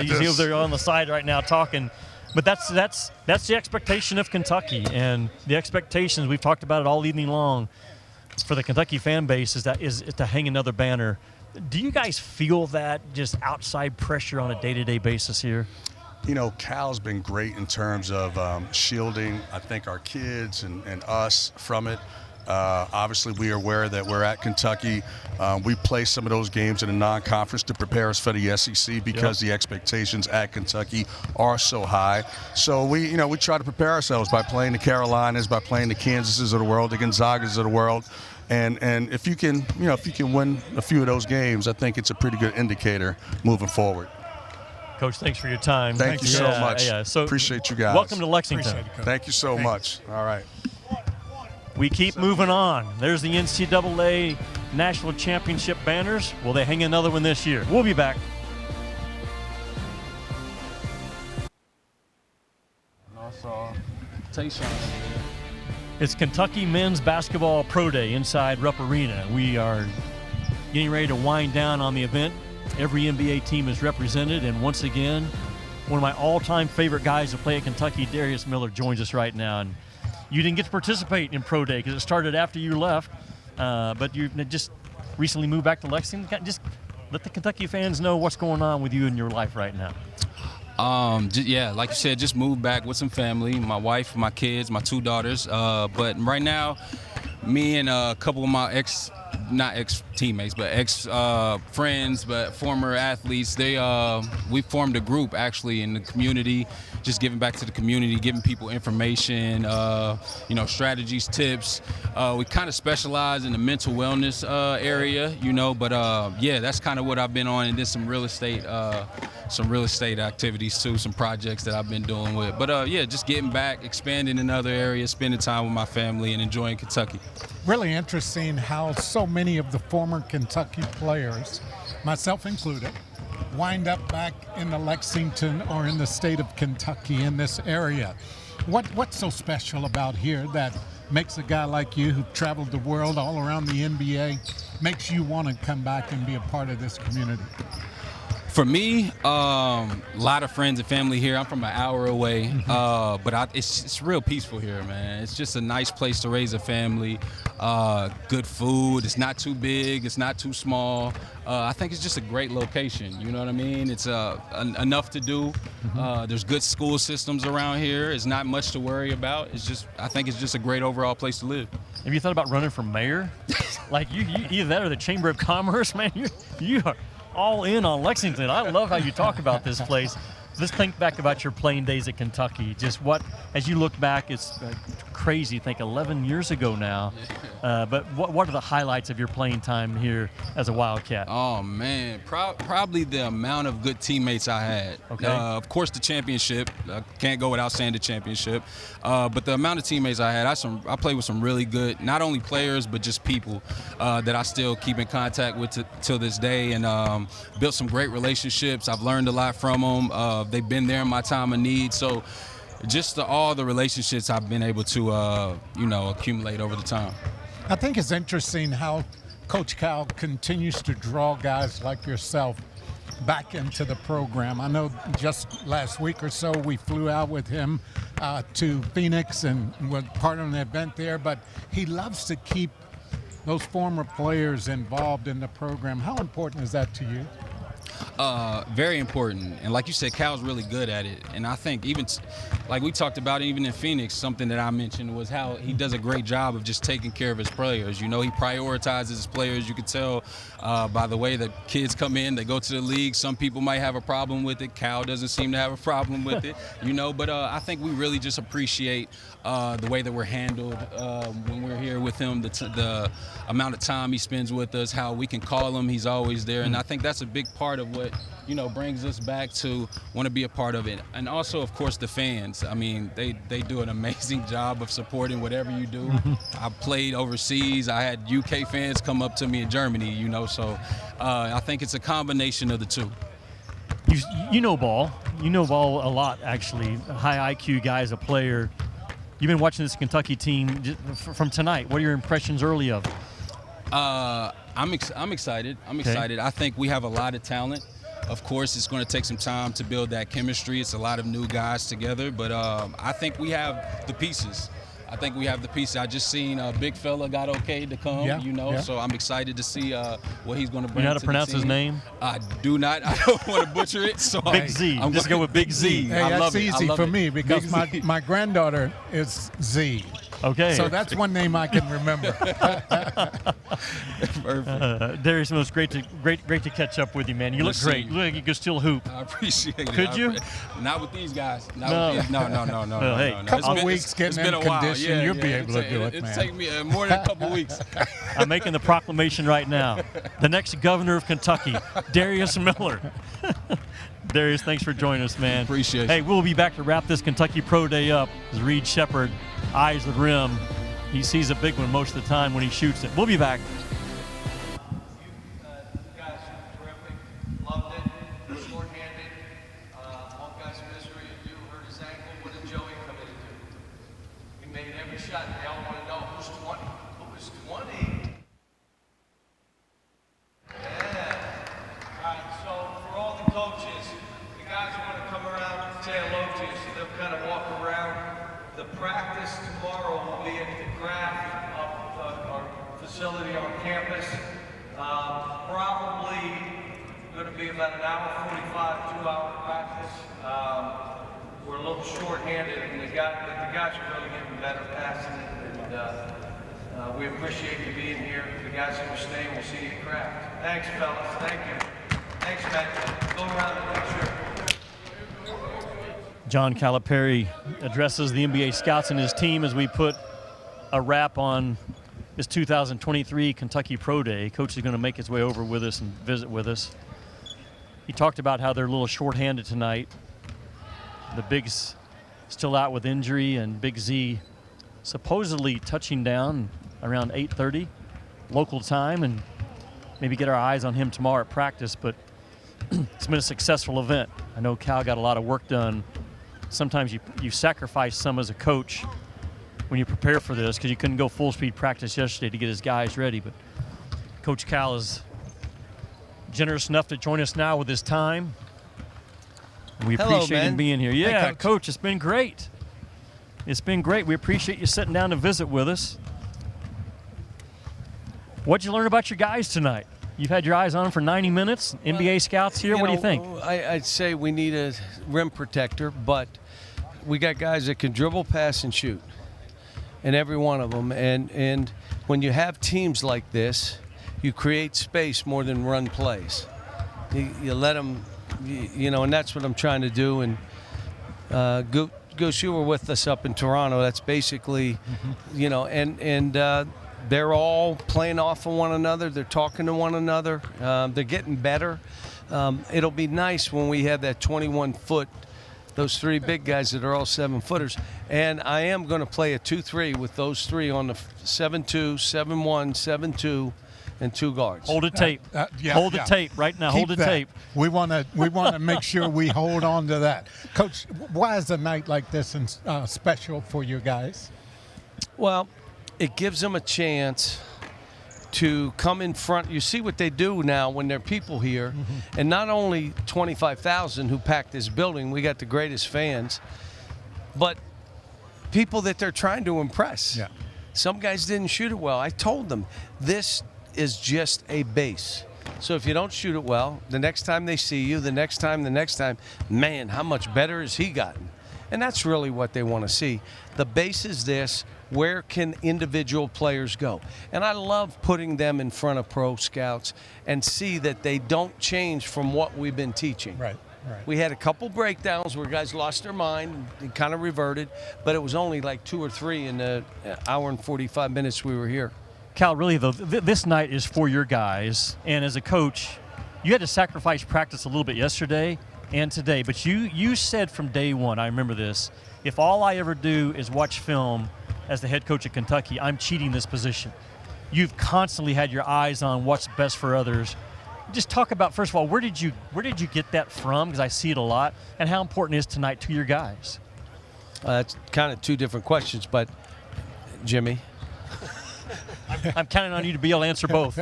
You they're on the side right now talking. But that's the expectation of Kentucky, and the expectations, we've talked about it all evening long, for the Kentucky fan base is to hang another banner. Do you guys feel that just outside pressure on a day-to-day basis here? Cal's been great in terms of shielding, I think, our kids and us from it. Obviously, we are aware that we're at Kentucky. We play some of those games in a non-conference to prepare us for the SEC because the expectations at Kentucky are so high. So we try to prepare ourselves by playing the Carolinas, by playing the Kansases of the world, the Gonzagas of the world. And if you can win a few of those games, I think it's a pretty good indicator moving forward. Coach, thanks for your time. Thank you so much. So appreciate you guys. Welcome to Lexington. Thank you so much. All right. We keep moving on. There's the NCAA National Championship banners. Will they hang another one this year? We'll be back. It's Kentucky Men's Basketball Pro Day inside Rupp Arena. We are getting ready to wind down on the event. Every NBA team is represented, and once again, one of my all-time favorite guys to play at Kentucky, Darius Miller, joins us right now. And you didn't get to participate in Pro Day because it started after you left, but you just recently moved back to Lexington. Just let the Kentucky fans know what's going on with you in your life right now. Like you said, just moved back with some family, my wife, my kids, my 2 daughters. But right now, me and a couple of my not ex-teammates, but ex-friends, but former athletes, we formed a group actually in the community, just giving back to the community, giving people information, strategies, tips. We kind of specialize in the mental wellness area, but that's kind of what I've been on, and then some real estate activities too, some projects that I've been doing with. But just getting back, expanding in other areas, spending time with my family, and enjoying Kentucky. Really interesting how so many of the former Kentucky players, myself included, wind up back in the Lexington or in the state of Kentucky in this area. What's so special about here that makes a guy like you who traveled the world all around the NBA, makes you want to come back and be a part of this community? For me, a lot of friends and family here. I'm from an hour away, but it's real peaceful here, man. It's just a nice place to raise a family. Good food. It's not too big. It's not too small. I think it's just a great location. You know what I mean? It's enough to do. There's good school systems around here. It's not much to worry about. I think it's just a great overall place to live. Have you thought about running for mayor? Like you either that or the Chamber of Commerce, man. all in on Lexington. I love how you talk about this place. Let's think back about your playing days at Kentucky. Just what, as you look back, it's crazy. I think 11 years ago now. But what are the highlights of your playing time here as a Wildcat? Oh, man. Probably the amount of good teammates I had. Okay. Of course, the championship. I can't go without saying the championship. But the amount of teammates I had, I played with some really good, not only players, but just people that I still keep in contact with till this day, and built some great relationships. I've learned a lot from them. They've been there in my time of need. So just all the relationships I've been able to, accumulate over the time. I think it's interesting how Coach Cal continues to draw guys like yourself back into the program. I know just last week or so we flew out with him to Phoenix and was part of an event there, but he loves to keep those former players involved in the program. How important is that to you? Very important, and like you said, Cal's really good at it. And I think even like we talked about, even in Phoenix, something that I mentioned was how he does a great job of just taking care of his players. He prioritizes his players. You could tell by the way that kids come in, they go to the league. Some people might have a problem with it. Cal doesn't seem to have a problem with it, But I think we really just appreciate the way that we're handled when we're here with him, the amount of time he spends with us, how we can call him, he's always there. And I think that's a big part of what, brings us back to want to be a part of it. And also, of course, the fans. I mean, they do an amazing job of supporting whatever you do. I played overseas. I had UK fans come up to me in Germany, so I think it's a combination of the two. You know ball. You know ball a lot, actually. A high IQ guy as a player. You've been watching this Kentucky team from tonight. What are your impressions early of it? I'm excited. I'm excited. I think we have a lot of talent. Of course, it's going to take some time to build that chemistry. It's a lot of new guys together, but I think we have the pieces. I just seen a big fella got okayed to come, so I'm excited to see what he's going to bring. You know how to pronounce his name? I do not. I don't want to butcher it. So Big Z. I'm just going with Big Z. Hey, that's easy for me because my granddaughter is Z. Okay. So that's one name I can remember. Perfect. Darius, it was great to catch up with you, man. You look great. You look like you could still hoop. I appreciate it. Could you? Not with these guys. No. Well, hey, a couple of weeks getting in condition, you'll be able to do it, man. It's taken me more than a couple weeks. I'm making the proclamation right now. The next governor of Kentucky, Darius Miller. Darius, thanks for joining us, man. Appreciate it. Hey, we'll be back to wrap this Kentucky Pro Day up as Reed Shepherd eyes the rim. He sees a big one most of the time when he shoots it. We'll be back. Guys, terrific. Loved it. Short-handed. One guy's misery. You hurt his ankle. What did Joey come in and do? He made every shot. They all want to know who's 20. Who was 20? Yeah. All right, so for all the coaches, the guys want to come around and say hello to you, so they'll kind of walk around. The practice tomorrow will be at the craft of our facility on campus. Probably going to be about an hour 45, 2-hour practice. We're a little short-handed, and the guys are really getting better passing it. And we appreciate you being here. The guys who are staying, we'll see you at craft. Thanks, fellas. Thank you. Thanks, Matt. Go around and make sure. John Calipari addresses the NBA scouts and his team as we put a wrap on this 2023 Kentucky Pro Day. Coach is going to make his way over with us and visit with us. He talked about how they're a little short-handed tonight. The Big's still out with injury, and Big Z supposedly touching down around 8:30 local time, and maybe get our eyes on him tomorrow at practice. But it's been a successful event. I know Cal got a lot of work done. Sometimes you sacrifice some as a coach when you prepare for this, because you couldn't go full speed practice yesterday to get his guys ready. But Coach Cal is generous enough to join us now with his time. We appreciate him being here. Yeah, hey, Coach, it's been great. It's been great. We appreciate you sitting down to visit with us. What'd you learn about your guys tonight? You've had your eyes on them for 90 minutes. NBA scouts here. What do you think? I'd say we need a rim protector, but we got guys that can dribble, pass, and shoot, and every one of them. And when you have teams like this, you create space more than run plays. You let them, you know, and that's what I'm trying to do. And Goose, you were with us up in Toronto. That's basically, you know, and they're all playing off of one another. They're talking to one another. They're getting better. It'll be nice when we have that 21-foot, those three big guys that are all 7-footers. And I am going to play a 2-3 with those three on the 7-2, 7-1, 7-2, and 2 guards. Hold the tape. Hold the tape right now. Hold the tape. We want to make sure we hold on to that. Coach, why is a night like this special for you guys? Well, it gives them a chance to come in front. You see what they do now when there are people here, and not only 25,000 who packed this building, we got the greatest fans, but people that they're trying to impress. Yeah. Some guys didn't shoot it well. I told them, this is just a base. So if you don't shoot it well, the next time they see you, the next time, man, how much better has he gotten? And that's really what they want to see. The base is this. Where can individual players go? And I love putting them in front of pro scouts and see that they don't change from what we've been teaching. Right. We had a couple breakdowns where guys lost their mind and kind of reverted, but it was only like 2 or 3 in the hour and 45 minutes we were here. Cal, really, though, this night is for your guys. And as a coach, you had to sacrifice practice a little bit yesterday and today. But you said from day one, I remember this, if all I ever do is watch film as the head coach at Kentucky, I'm cheating this position. You've constantly had your eyes on what's best for others. Just talk about, first of all, where did you get that from? Because I see it a lot. And how important is tonight to your guys? It's kind of 2 different questions, but Jimmy. I'm counting on you to be able to answer both.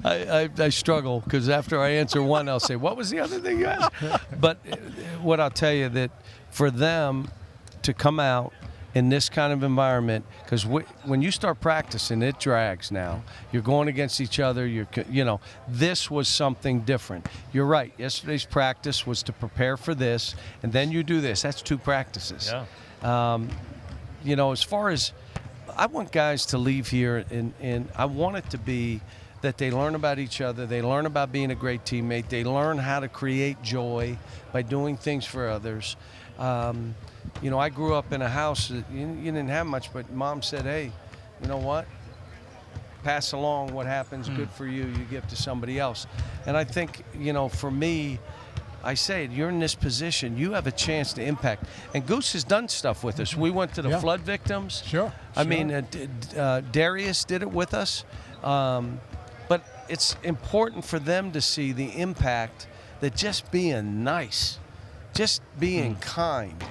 I struggle because after I answer one, I'll say, what was the other thing you asked? But what I'll tell you, that for them to come out in this kind of environment, because when you start practicing, it drags now. You're going against each other. You know, this was something different. You're right. Yesterday's practice was to prepare for this, and then you do this. That's 2 practices. Yeah. You know, as far as I want guys to leave here, and I want it to be that they learn about each other. They learn about being a great teammate. They learn how to create joy by doing things for others. You know, I grew up in a house that you didn't have much, but Mom said, hey, you know what? Pass along what happens good for you, you give to somebody else. And I think, you know, for me, I say it, you're in this position, you have a chance to impact. And Goose has done stuff with us. We went to the flood victims. Sure. I mean, Darius did it with us. But it's important for them to see the impact that just being nice, just being kind,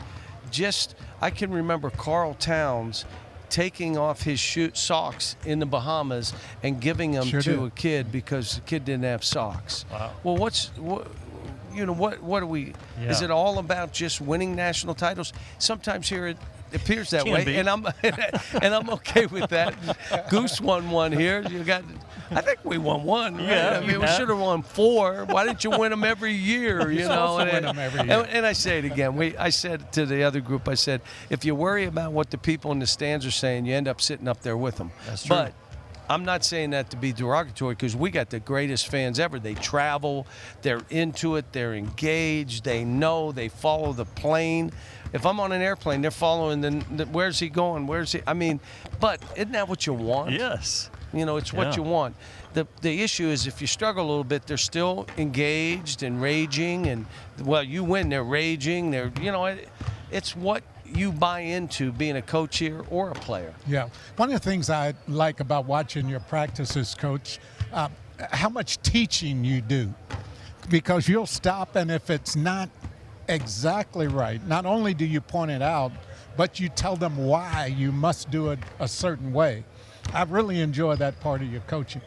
I can remember Carl Towns taking off his socks in the Bahamas and giving them to a kid because the kid didn't have socks. Wow. Well, what are we? Yeah. Is it all about just winning national titles? Sometimes here it appears that way, and I'm okay with that. Goose won 1 here. I think we won 1. Right? Yeah, I mean, we should have won 4. Why didn't you win them every year? You know, win them every year. And I say it again. I said to the other group, I said, if you worry about what the people in the stands are saying, you end up sitting up there with them. That's true. But I'm not saying that to be derogatory, because we got the greatest fans ever. They travel, they're into it, they're engaged, they know, they follow the plane. If I'm on an airplane, they're following where's he going? Where's he? I mean, but isn't that what you want? Yes. You know, it's what you want. The issue is if you struggle a little bit, they're still engaged and raging, and well, you win, they're raging. They're, you know, it's what you buy into being a coach here or a player. Yeah. One of the things I like about watching your practices, Coach, how much teaching you do, because you'll stop, and if it's not exactly right, not only do you point it out, but you tell them why you must do it a certain way. I really enjoy that part of your coaching.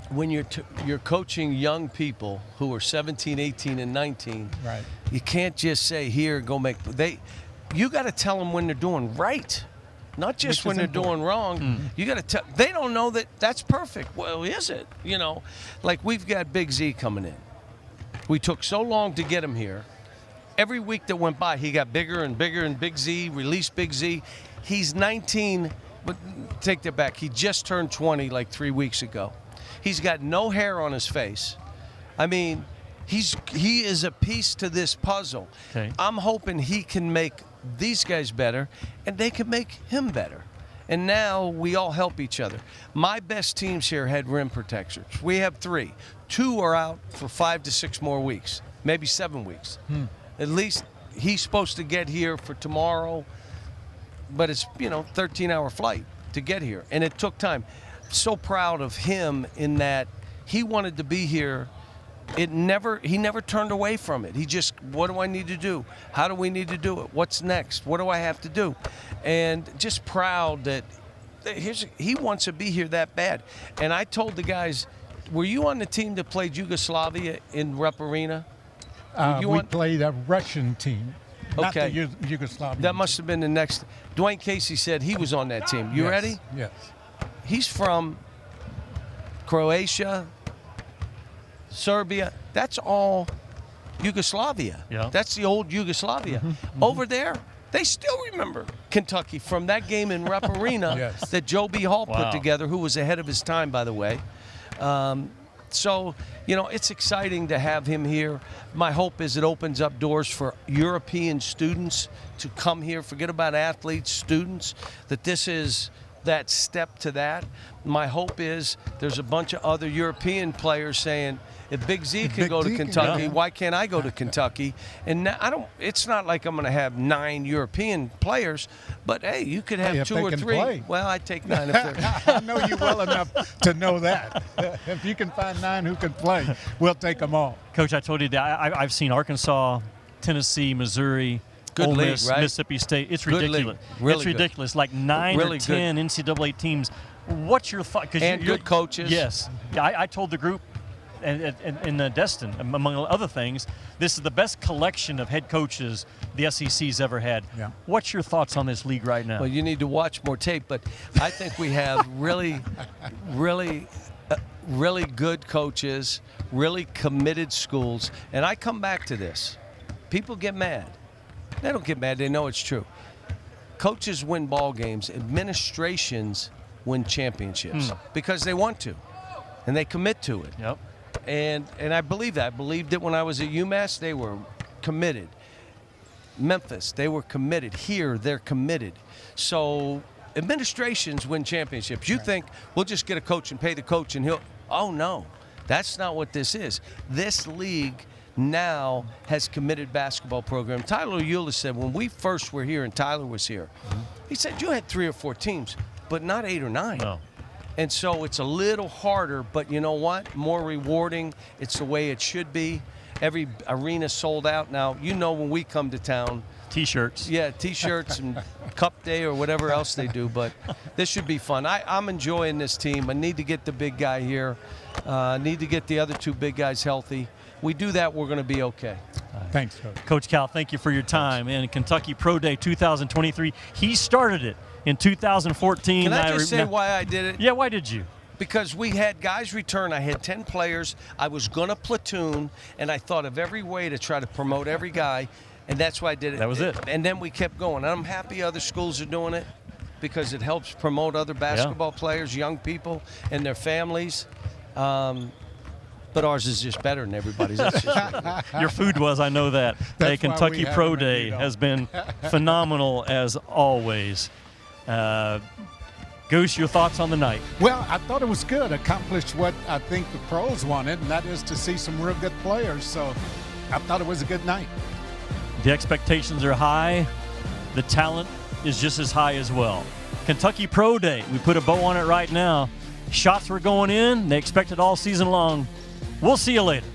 When you're coaching young people who are 17, 18, and 19, right, you can't just say, here, go make you got to tell them when they're doing right, not just when they're doing wrong. You got to tell. They don't know that that's perfect. Well, is it? You know, like we've got Big Z coming in. We took so long to get him here. Every week that went by, he got bigger and bigger, and Big Z released Big Z. He's 19, but take that back. He just turned 20 like 3 weeks ago. He's got no hair on his face. I mean, he is a piece to this puzzle. Okay. I'm hoping he can make these guys better, and they can make him better. And now we all help each other. My best teams here had rim protectors. We have 3. 2 are out for 5 to 6 more weeks, maybe 7 weeks. At least he's supposed to get here for tomorrow, but it's, 13-hour flight to get here. And it took time. So proud of him in that he wanted to be here. He never turned away from it. He just, what do I need to do? How do we need to do it? What's next? What do I have to do? And just proud that he wants to be here that bad. And I told the guys, were you on the team that played Yugoslavia in Rep Arena? We played a Russian team. Okay. Not the Yugoslavian. That must have been the next. Dwane Casey said he was on that team. You ready? Yes. He's from Croatia, Serbia. That's all Yugoslavia. Yeah. That's the old Yugoslavia. Over there, they still remember Kentucky from that game in Rep Arena that Joe B. Hall put together, who was ahead of his time, by the way. So, it's exciting to have him here. My hope is it opens up doors for European students to come here. Forget about athletes, students, that this is that step to that. My hope is there's a bunch of other European players saying, if Big Z can go to Kentucky, why can't I go to Kentucky? And it's not like I'm going to have 9 European players, but hey, you could have 2 or 3. Play. Well, I'd take 9 if they're. I know you well enough to know that. If you can find 9 who can play, we'll take them all. Coach, I told you that I've seen Arkansas, Tennessee, Missouri, Good Ole league, Miss, right? Mississippi State. It's Good ridiculous. league. Really it's good. ridiculous. Like 9 Really or 10 NCAA teams. What's your thought? And good coaches. Yes. I told the group in Destin, among other things, this is the best collection of head coaches the SEC's ever had. Yeah. What's your thoughts on this league right now? Well, you need to watch more tape, but I think we have really good coaches, really committed schools. And I come back to this. People get mad. They don't get mad. They know it's true. Coaches win ball games. Administrations win championships because they want to, and they commit to it. Yep. And I believe that. I believed it when I was at UMass. They were committed. Memphis, they were committed. Here, they're committed. So administrations win championships. You think we'll just get a coach and pay the coach and oh no, that's not what this is. This league now has committed basketball program. Tyler Ulis said when we first were here and Tyler was here, he said you had 3 or 4 teams, but not 8 or 9. No. And so it's a little harder, but you know what? More rewarding. It's the way it should be. Every arena sold out. Now, when we come to town. T-shirts. Yeah, T-shirts and Cup Day or whatever else they do. But this should be fun. I'm enjoying this team. I need to get the big guy here. Need to get the other 2 big guys healthy. We do that, we're going to be okay. Thanks, Coach. Coach Cal, thank you for your time. And Kentucky Pro Day 2023, he started it in 2014. Can I just say why I did it? Yeah, why did you? Because we had guys return. I had 10 players. I was going to platoon, and I thought of every way to try to promote every guy, and that's why I did it. That was it. And then we kept going. I'm happy other schools are doing it because it helps promote other basketball players, young people, and their families. But ours is just better than everybody's. That's just Your food was, I know that. Hey, Kentucky Pro Day has been phenomenal as always. Goose, your thoughts on the night? Well, I thought it was good. Accomplished what I think the pros wanted, and that is to see some real good players. So I thought it was a good night. The expectations are high. The talent is just as high as well. Kentucky Pro Day, we put a bow on it right now. Shots were going in. They expect it all season long. We'll see you later.